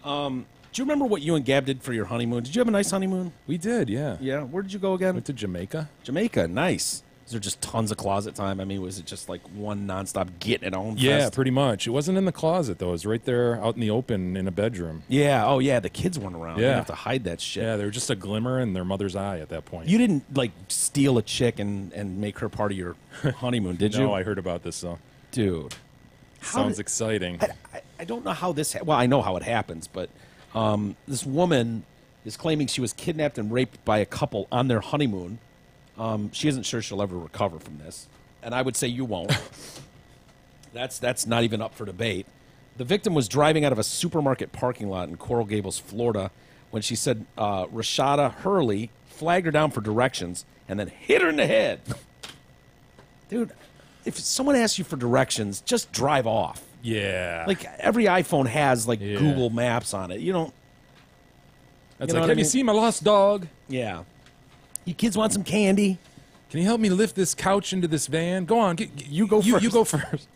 do you remember what you and Gab did for your honeymoon? Did you have a nice honeymoon? We did, yeah. Yeah. Where did you go again? Went to Jamaica. Jamaica. Nice. Is there just tons of closet time? I mean, was it just like one nonstop getting it on? Yeah, fest? pretty much. It wasn't in the closet, though. It was right there out in the open in a bedroom. Yeah. Oh, yeah. The kids weren't around. You Yeah. have to hide that shit. Yeah, they were just a glimmer in their mother's eye at that point. You didn't like steal a chick and make her part of your honeymoon, did you? No, I heard about this, though. Dude. Sounds exciting. I don't know how this. Well, I know how it happens, but this woman is claiming she was kidnapped and raped by a couple on their honeymoon. She isn't sure she'll ever recover from this, and I would say you won't. That's not even up for debate. The victim was driving out of a supermarket parking lot in Coral Gables, Florida, when she said Rashada Hurley flagged her down for directions and then hit her in the head. Dude, if someone asks you for directions, just drive off. Yeah. Like every iPhone has like Yeah. Google Maps on it. You don't. That's you know like, what have I you mean? seen my lost dog? Yeah. You kids want some candy? Can you help me lift this couch into this van? Go on. You go first. You go first.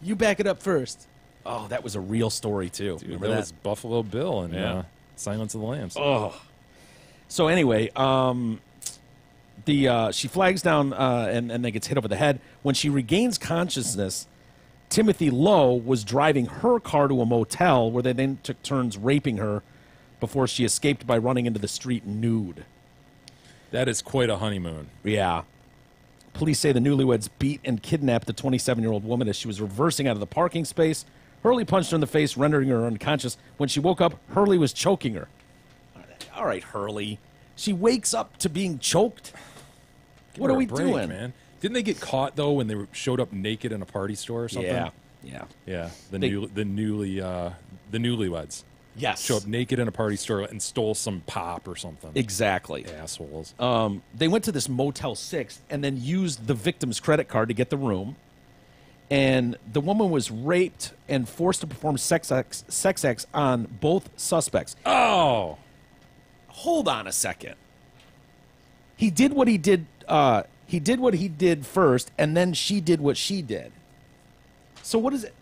You back it up first. Oh, that was a real story too. Dude, Remember that that? was Buffalo Bill and Yeah. Silence of the Lambs. Oh. So anyway, she flags down and then gets hit over the head. When she regains consciousness, Timothy Lowe was driving her car to a motel where they then took turns raping her before she escaped by running into the street nude. That is quite a honeymoon. Yeah. Police say the newlyweds beat and kidnapped the 27-year-old woman as she was reversing out of the parking space. Hurley punched her in the face, rendering her unconscious. When she woke up, Hurley was choking her. All right, Hurley. She wakes up to being choked. Give What her are a we break, doing? man? Didn't they get caught though when they showed up naked in a party store or something? Yeah. Yeah. The They- newlyweds Yes. show up naked in a party store and stole some pop or something. Exactly. Assholes. They went to this Motel 6 and then used the victim's credit card to get the room. And the woman was raped and forced to perform sex acts on both suspects. Oh. Hold on a second. He did what he did. He did what he did first, and then she did what she did. So what is it?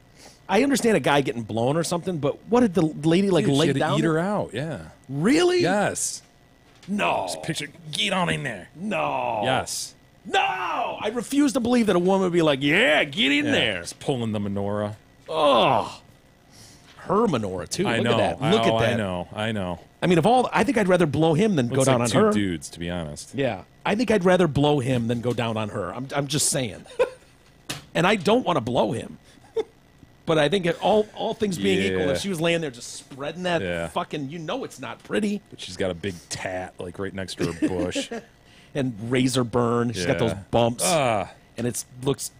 I understand a guy getting blown or something, but what did the lady like Dude, lay she had to down? eat her out. Yeah. Really? Yes. No. Picture. Get on in there. No. Yes. No. I refuse to believe that a woman would be like, "Yeah, get in Yeah, there." just pulling the menorah. Oh. Her menorah too. I Look know. at that. Look at that. I know. I mean, of all, I think I'd rather blow him than go Looks down like on two her. dudes, to be honest. Yeah, I think I'd rather blow him than go down on her. I'm just saying. And I don't want to blow him. But I think all things being equal, Yeah. if she was laying there just spreading that Yeah. fucking, it's not pretty. But she's got a big tat, like right next to her bush. And razor burn. She's got those Yeah. bumps. Ah. And it looks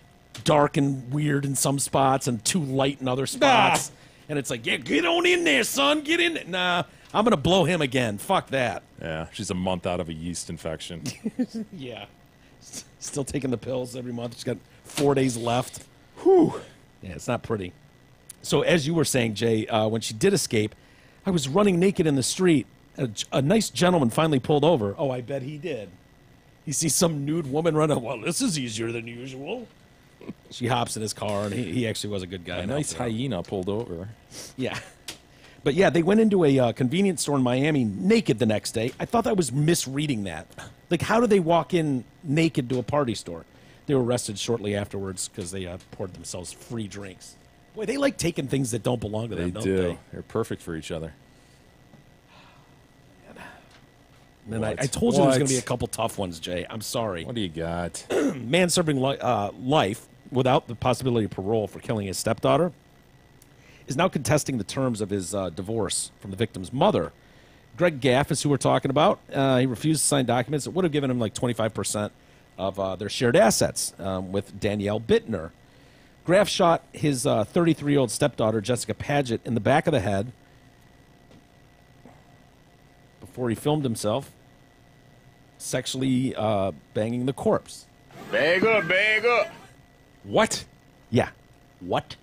dark and weird in some spots and too light in other spots. And it's like, yeah, get on in there, son. Get in there. Nah, I'm going to blow him again. Fuck that. Yeah, she's a month out of a yeast infection. Yeah. Still taking the pills every month. She's got 4 days left. Whew. Yeah, it's not pretty. So as you were saying, Jay, when she did escape, I was running naked in the street. A nice gentleman finally pulled over. Oh, I bet he did. He sees some nude woman run up. Well, this is easier than usual. She hops in his car, and he actually was a good guy. A nice hyena pulled over. Yeah. But yeah, they went into a convenience store in Miami naked the next day. I thought I was misreading that. Like, how do they walk in naked to a party store? They were arrested shortly afterwards because they poured themselves free drinks. Boy, they like taking things that don't belong to them, don't they? They're perfect for each other. And I told you there was going to be a couple tough ones, Jay. I'm sorry. What do you got? Man serving life without the possibility of parole for killing his stepdaughter is now contesting the terms of his divorce from the victim's mother. Greg Gaff is who we're talking about. He refused to sign documents that would have given him like 25% of their shared assets with Danielle Bittner. Graff shot his 33-year-old stepdaughter, Jessica Paget, in the back of the head before he filmed himself sexually banging the corpse. Bag up, bag up. What? Yeah. What?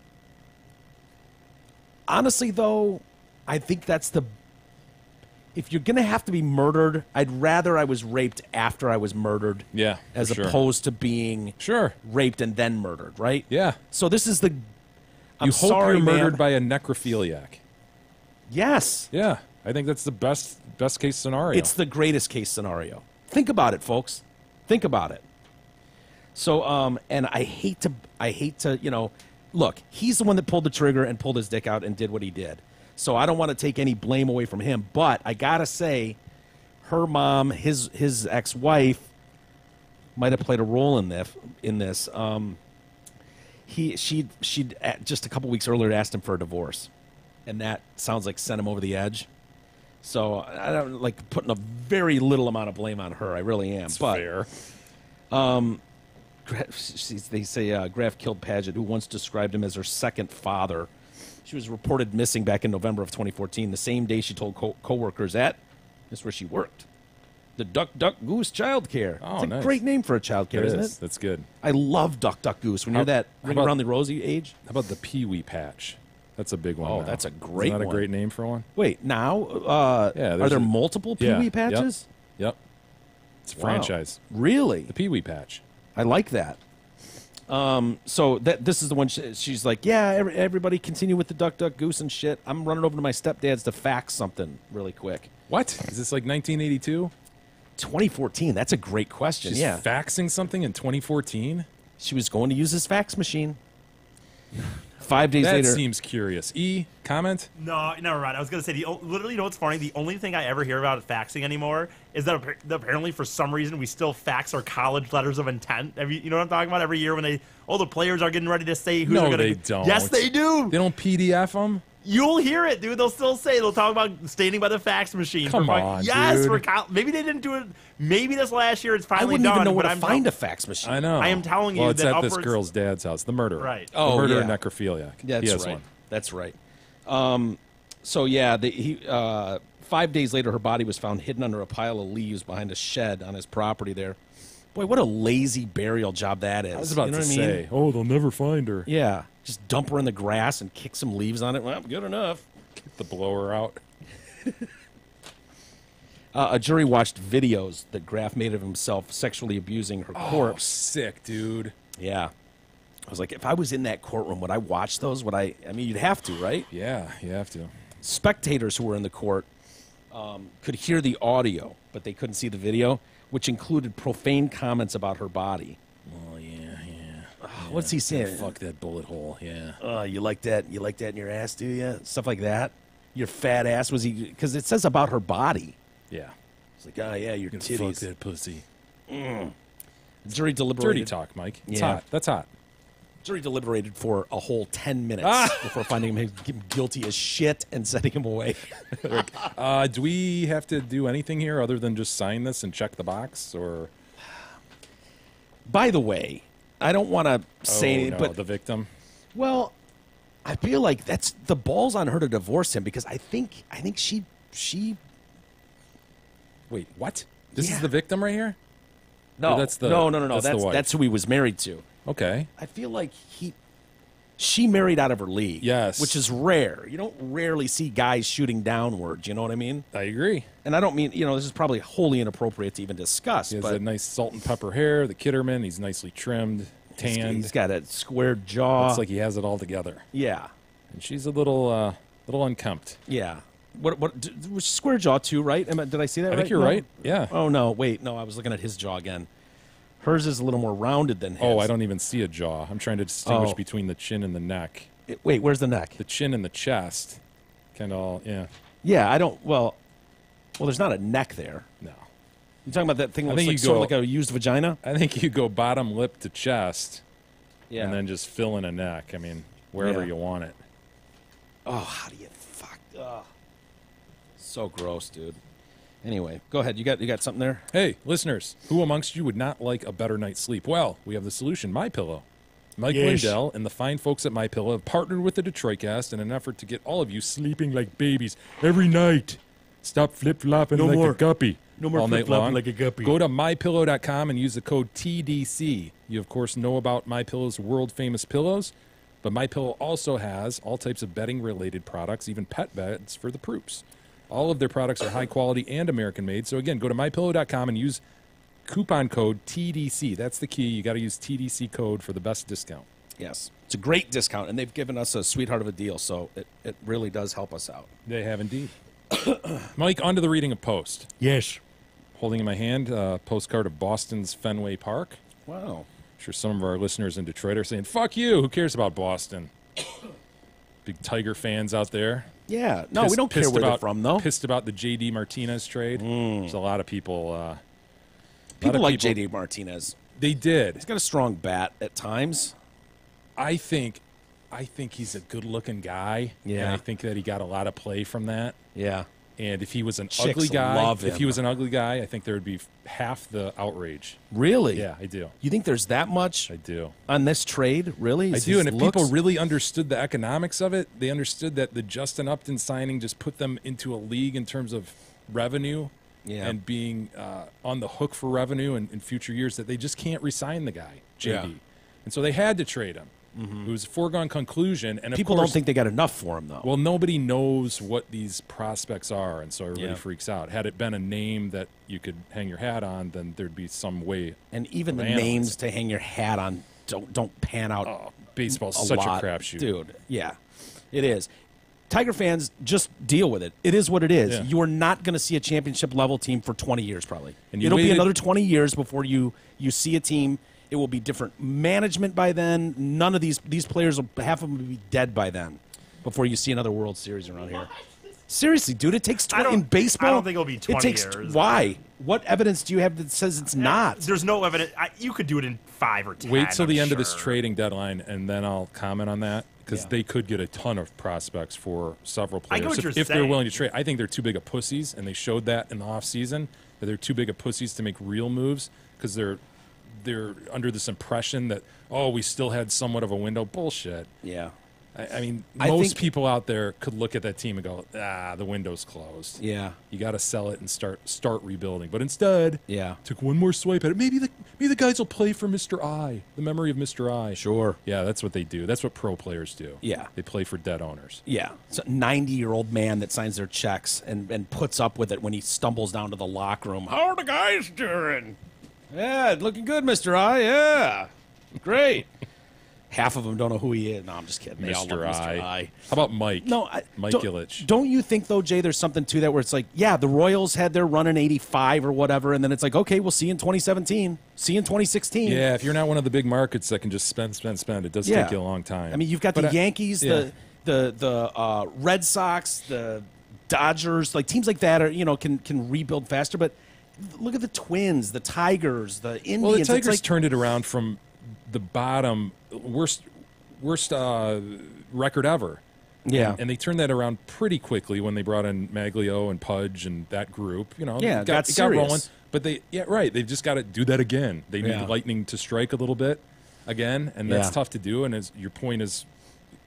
Honestly, though, I think that's the... If you're going to have to be murdered, I'd rather I was raped after I was murdered. Yeah, as for sure. opposed to being raped and then murdered, right? Yeah. So this is the... I'm you hope sorry, you're murdered man. by a necrophiliac. Yes. Yeah, I think that's the best case scenario. It's the greatest case scenario. Think about it, folks. Think about it. So, and I hate to, you know, look, he's the one that pulled the trigger and pulled his dick out and did what he did. So I don't want to take any blame away from him, but I gotta say, her mom, his ex-wife, might have played a role in this. She'd just a couple weeks earlier asked him for a divorce, and that sounds like sent him over the edge. So I don't like putting a very little amount of blame on her. I really am. That's but fair. They say Graff killed Paget, who once described him as her second father. She was reported missing back in November of 2014, the same day she told co-workers at, that's where she worked, the Duck Duck Goose Child Care. Oh, it's a nice. great name for a child care, isn't it? That's good. I love Duck Duck Goose. When you're that ring around the rosy age. How about the Pee-wee Patch? That's a big one. Oh, now. that's a great Isn't that one. a great name for one? Wait, now? Yeah, are there multiple Pee-wee Patches? Yep. It's a Wow. franchise. Really? The Pee-wee Patch. I like that. So this is the one she's like, yeah, everybody continue with the Duck Duck Goose and shit. I'm running over to my stepdad's to fax something really quick. What? Is this like 1982? 2014. That's a great question. She's yeah. faxing something in 2014? She was going to use his fax machine. 5 days later. That seems curious. Comment? No, never mind. I was going to say, literally, you know what's funny? The only thing I ever hear about faxing anymore is that apparently, for some reason, we still fax our college letters of intent. You know what I'm talking about? Every year when the players are getting ready to say who's going to... No, they don't. Yes, they do. They don't PDF them? You'll hear it, dude. They'll still say, they'll talk about standing by the fax machine. Come on, yes, dude. Maybe they didn't do it. Maybe this last year it's I finally wouldn't done. even know where but to I'm find a fax machine. I know. I am telling you well, it's that at this upwards- girl's dad's house, the murderer. Right. The Oh, murderer yeah. necrophiliac. That's he has right. one. That's right. So yeah, 5 days later, her body was found hidden under a pile of leaves behind a shed on his property there. Boy, what a lazy burial job that is. I was about you know to what I mean? say, oh, they'll never find her. Yeah, just dump her in the grass and kick some leaves on it. Well, good enough. Get the blower out. A jury watched videos that Graff made of himself sexually abusing her Oh, corpse. sick, dude. Yeah. I was like, if I was in that courtroom, would I watch those? I mean, you'd have to, right? Yeah, you have to. Spectators who were in the court could hear the audio, but they couldn't see the video, which included profane comments about her body. Oh, yeah. What's he saying? Fuck that bullet hole, yeah. You like that? You like that in your ass, do you? Stuff like that. Your fat ass. Was he? Because it says about her body. Yeah. It's like, oh yeah, your Fuck titties. that pussy. The jury deliberated. Dirty talk, Mike. It's Yeah. hot. That's hot. Jury deliberated for a whole 10 minutes Ah! before finding him guilty as shit and sending him away. Do we have to do anything here other than just sign this and check the box, or? By the way, I don't want to say anything, no, but the victim. well, I feel like that's the ball's on her to divorce him because I think she. Wait, what? This Yeah. is the victim right here? No, Or the no. the wife. That's who he was married to. Okay. I feel like she married out of her league. Yes. Which is rare. You don't rarely see guys shooting downwards. You know what I mean? I agree. And I don't mean, this is probably wholly inappropriate to even discuss. He has but that nice salt and pepper hair, the Kitterman. He's nicely trimmed, tanned. he's got a square jaw. Looks like he has it all together. Yeah. And she's a little unkempt. Yeah. Was square jaw too, right? Did I see that right? I think you're No? right. Yeah. Oh, no. Wait. No, I was looking at his jaw again. Hers is a little more rounded than his. Oh, I don't even see a jaw. I'm trying to distinguish Oh. between the chin and the neck. Wait, where's the neck? The chin and the chest. Kind of all, yeah. Yeah, I don't. Well, there's not a neck there. No. You talking about that thing that I looks think like you sort of go- like a used vagina? I think you go bottom lip to chest Yeah. and then just fill in a neck. I mean, wherever Yeah. you want it. Oh, how do you fuck? Ugh. So gross, dude. Anyway, go ahead. You got something there? Hey, listeners, who amongst you would not like a better night's sleep? Well, we have the solution, MyPillow. Mike Lindell and the fine folks at MyPillow have partnered with the Detroitcast in an effort to get all of you sleeping like babies every night. Stop flip-flopping like a guppy. No more all night flip-flopping long. like a guppy. Go to MyPillow.com and use the code TDC. You, of course, know about MyPillow's world-famous pillows, but MyPillow also has all types of bedding-related products, even pet beds for the poops. All of their products are high quality and American-made. So, again, go to MyPillow.com and use coupon code TDC. That's the key. You got to use TDC code for the best discount. Yes. It's a great discount, and they've given us a sweetheart of a deal, so it really does help us out. They have indeed. Mike, on to the reading of Post. Yes. Holding in my hand a postcard of Boston's Fenway Park. Wow. I'm sure some of our listeners in Detroit are saying, fuck you, who cares about Boston? Big Tiger fans out there. Yeah. No, we don't care where they're from, though. Pissed about the J.D. Martinez trade. There's a lot of people... People like J.D. Martinez. They did. He's got a strong bat at times. I think he's a good-looking guy. Yeah. And I think that he got a lot of play from that. Yeah. And if he was an Chicks ugly guy, love if he him. was an ugly guy, I think there would be half the outrage. Really? Yeah, I do. You think there's that much I do. on this trade? Really? I Is do, his and if looks- people really understood the economics of it, they understood that the Justin Upton signing just put them into a league in terms of revenue Yeah. and being on the hook for revenue in future years, that they just can't re-sign the guy, JD. Yeah. And so they had to trade him. It was a foregone conclusion. And of People course, don't think they got enough for him, though. well, nobody knows what these prospects are, and so everybody Yeah. freaks out. Had it been a name that you could hang your hat on, then there'd be some way. and even the of analyzing. names to hang your hat on don't pan out. Oh, baseball's a such lot. a crapshoot. Dude. Yeah, it is. Tiger fans, just deal with it. It is what it is. Yeah. You are not going to see a championship level team for 20 years, probably. And you It'll be waited- another 20 years before you see a team. It will be different management by then. None of these players, half of them will be dead by then before you see another World Series around here. Seriously, dude, it takes 20 in baseball. I don't think it'll be 20 it takes, years. Why? What evidence do you have that says it's not? There's no evidence. You could do it in 5 or 10. Wait till the end of this sure. trading deadline, and then I'll comment on that, because Yeah. they could get a ton of prospects for several I players get what you're if they're saying. willing to trade. I think they're too big of pussies, and they showed that in the offseason, that they're too big of pussies to make real moves, because they're under this impression that, oh, we still had somewhat of a window. Bullshit. Yeah. I mean, I most think- people out there could look at that team and go, the window's closed. Yeah. You got to sell it and start rebuilding. But instead, Yeah. took one more swipe at it. Maybe the guys will play for Mr. I, the memory of Mr. I. Sure. Yeah, that's what they do. That's what pro players do. Yeah. They play for dead owners. Yeah. It's a 90-year-old man that signs their checks and puts up with it when he stumbles down to the locker room. How are the guys doing? Yeah, looking good, Mr. I. Yeah. Great. Half of them don't know who he is. No, I'm just kidding. They all love Mr. Mr. I. I. How about Mike? No, Mike don't, Ilitch. Don't you think, though, Jay, there's something to that where it's like, yeah, the Royals had their run in 85 or whatever, and then it's like, okay, we'll see you in 2017. See you in 2016. Yeah, if you're not one of the big markets that can just spend, it does Yeah. take you a long time. I mean, you've got But the Yankees, yeah. the Red Sox, the Dodgers, like teams like that are can rebuild faster. But look at the Twins, the Tigers, the Indians. Well, the It's Tigers like, turned it around from the bottom, worst record ever. yeah, And they turned that around pretty quickly when they brought in Maglio and Pudge and that group. You know, Yeah, it got it got rolling. serious. But they've just got to do that again. They need Yeah. lightning to strike a little bit again, and that's Yeah. tough to do. And as your point is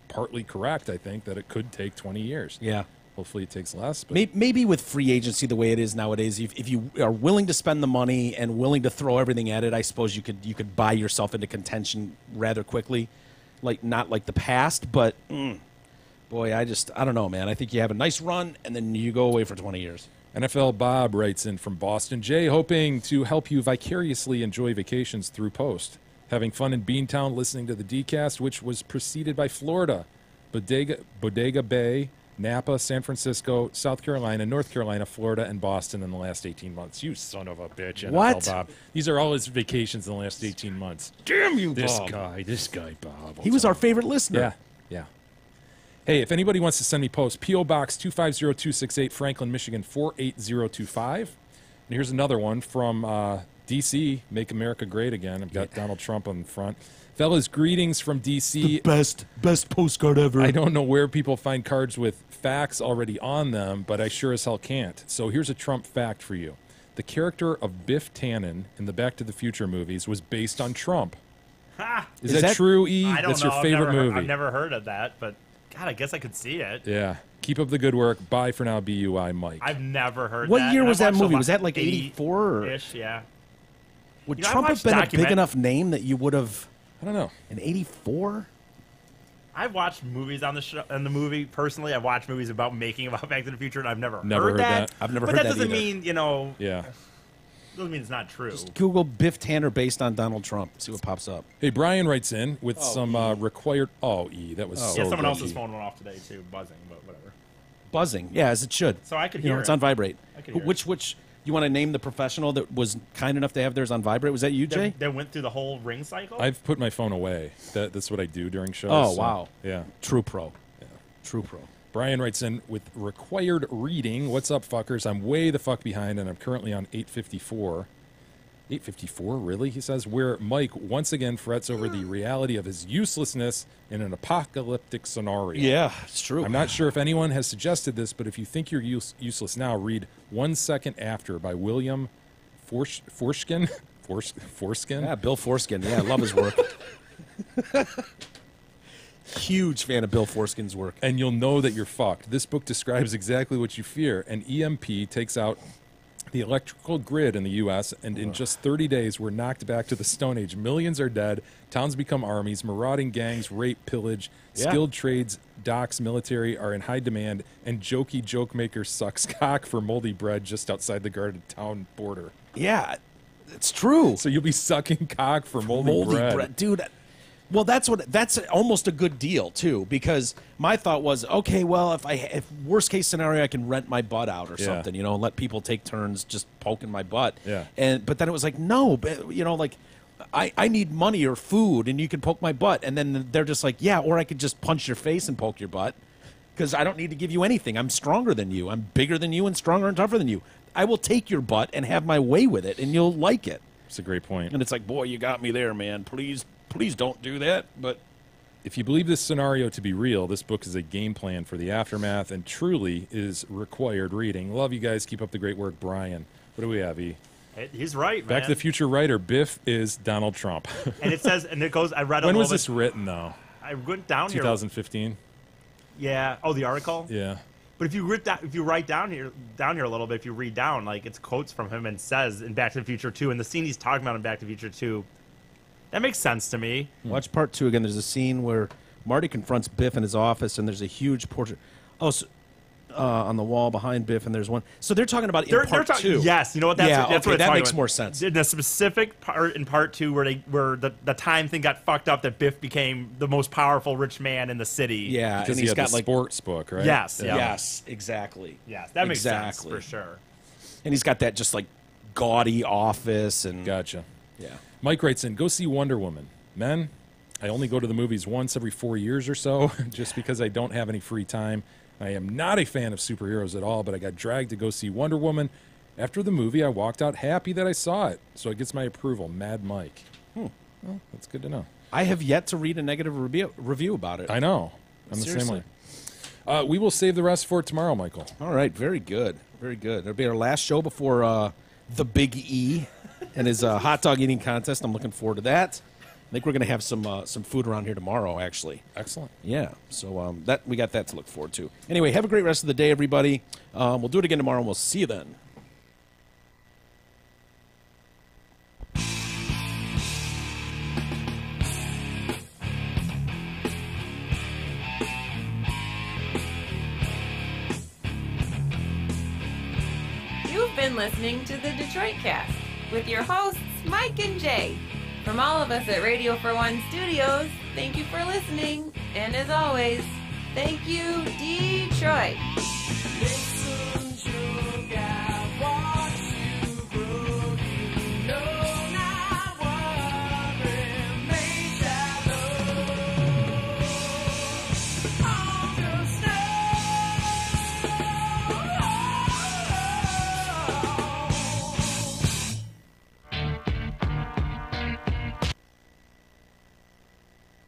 partly correct, I think that it could take 20 years. yeah. Hopefully it takes less. But Maybe with free agency the way it is nowadays, if you are willing to spend the money and willing to throw everything at it, I suppose you could buy yourself into contention rather quickly, like not like the past. But boy, I don't know, man. I think you have a nice run and then you go away for 20 years. NFL Bob writes in from Boston. Jay, hoping to help you vicariously enjoy vacations through post. Having fun in Beantown listening to the DCast, which was preceded by Florida, Bodega Bay, Napa, San Francisco, South Carolina, North Carolina, Florida, and Boston in the last 18 months. You son of a bitch, NFL What? Bob. These are all his vacations in the last 18 months. Damn you, This Bob. guy, Bob. He was our favorite listener. Yeah. Hey, if anybody wants to send me posts, P.O. Box 250268, Franklin, Michigan 48025. And here's another one from D.C., Make America Great Again. I've got Donald Trump on the front. Fellas, greetings from D.C. Best postcard ever. I don't know where people find cards with facts already on them, but I sure as hell can't. So here's a Trump fact for you. The character of Biff Tannen in the Back to the Future movies was based on Trump. Ha! Is that true, E? I don't That's know. your favorite movie. I've never heard of that, but God, I guess I could see it. Yeah. Keep up the good work. Bye for now, BUI, Mike. I've never heard What that. year and was I've that watched a movie? lot- Was that like 84 or? ish? Yeah. Would You know, I Trump have watched been a big document- enough name that you would have I don't know. in 84? I've watched movies on the show, and the movie personally. I've watched movies about making about Back to the Future, and I've never heard that. I've never but heard that that doesn't either. mean, you know, Yeah. doesn't mean it's not true. Google Biff Tanner based on Donald Trump. See what pops up. Hey, Brian writes in with some required. Oh, E, that was so Yeah, someone good, else's E. phone went off today too, buzzing, but whatever. Buzzing. Yeah, as it should. So I could You know, hear it's it. on vibrate. I could hear Which you want to name the professional that was kind enough to have theirs on vibrate? Was that you, Jay? They went through the whole ring cycle. I've put my phone away. That's what I do during shows. Oh, so, wow. Yeah. True pro. True pro. Brian writes in with required reading. What's up, fuckers? I'm way the fuck behind, and I'm currently on 854. 854, really? He says, where Mike once again frets over the reality of his uselessness in an apocalyptic scenario. Yeah, it's true. I'm not sure if anyone has suggested this, but if you think you're useless now, read 1 Second After by William Forskin. Forskin? Yeah, Bill Forskin. Yeah, I love his work. Huge fan of Bill Forskin's work. And you'll know that you're fucked. This book describes exactly what you fear. An EMP takes out the electrical grid in the U.S., and in just 30 days, we're knocked back to the Stone Age. Millions are dead. Towns become armies. Marauding gangs, rape, pillage. Yeah. Skilled trades, docks, military are in high demand, and jokey joke maker sucks cock for moldy bread just outside the guarded town border. Yeah, it's true. So you'll be sucking cock for moldy bread. Dude. Well, that's almost a good deal too, because my thought was, okay, well, if worst case scenario, I can rent my butt out or Yeah. something, you know, and let people take turns just poking my butt. Yeah. But then it was like, no, but, you know, like I need money or food, and you can poke my butt, and then they're just like, yeah, or I could just punch your face and poke your butt, because I don't need to give you anything. I'm stronger than you. I'm bigger than you and stronger and tougher than you. I will take your butt and have my way with it, and you'll like it. That's a great point. And it's like, boy, you got me there, man. Please don't do that. But if you believe this scenario to be real, this book is a game plan for the aftermath and truly is required reading. Love you guys. Keep up the great work, Brian. What do we have, E? He's right, man. Back to the Future writer, Biff is Donald Trump. And it says, and it goes. I read. When a was little this written, though? I went down here. 2015? Yeah. Oh, the article. Yeah. But if you write down here a little bit, if you read down, like it's quotes from him and says in Back to the Future 2, and the scene he's talking about in Back to the Future 2, that makes sense to me. watch part 2 again. There's a scene where Marty confronts Biff in his office, and there's a huge portrait. Oh, so, on the wall behind Biff, and there's one. So they're talking about in part 2. Yes, you know what? That's Yeah, what okay, it's that talking makes about. more sense. In a specific part in part 2 where the time thing got fucked up, that Biff became the most powerful rich man in the city. Yeah, Because and he he's had got the like sports book, right? Yes, yeah. yes, exactly. Yes, that makes sense Exactly. for sure. And he's got that just like gaudy office and Gotcha. yeah. Mike writes in, go see Wonder Woman. Men, I only go to the movies once every 4 years or so, just because I don't have any free time. I am not a fan of superheroes at all, but I got dragged to go see Wonder Woman. After the movie, I walked out happy that I saw it, so it gets my approval. Mad Mike. Well, that's good to know. I have yet to read a negative review about it. I know. I'm the Seriously. same way. We will save the rest for tomorrow, Michael. All right, very good. Very good. It'll be our last show before the Big E and his hot dog eating contest. I'm looking forward to that. I think we're going to have some food around here tomorrow, actually. Excellent. Yeah, so that we got that to look forward to. Anyway, have a great rest of the day, everybody. We'll do it again tomorrow, and we'll see you then. You've been listening to the Detroit Cast with your hosts, Mike and Jay. From all of us at Radio for One Studios, thank you for listening. And as always, thank you, Detroit.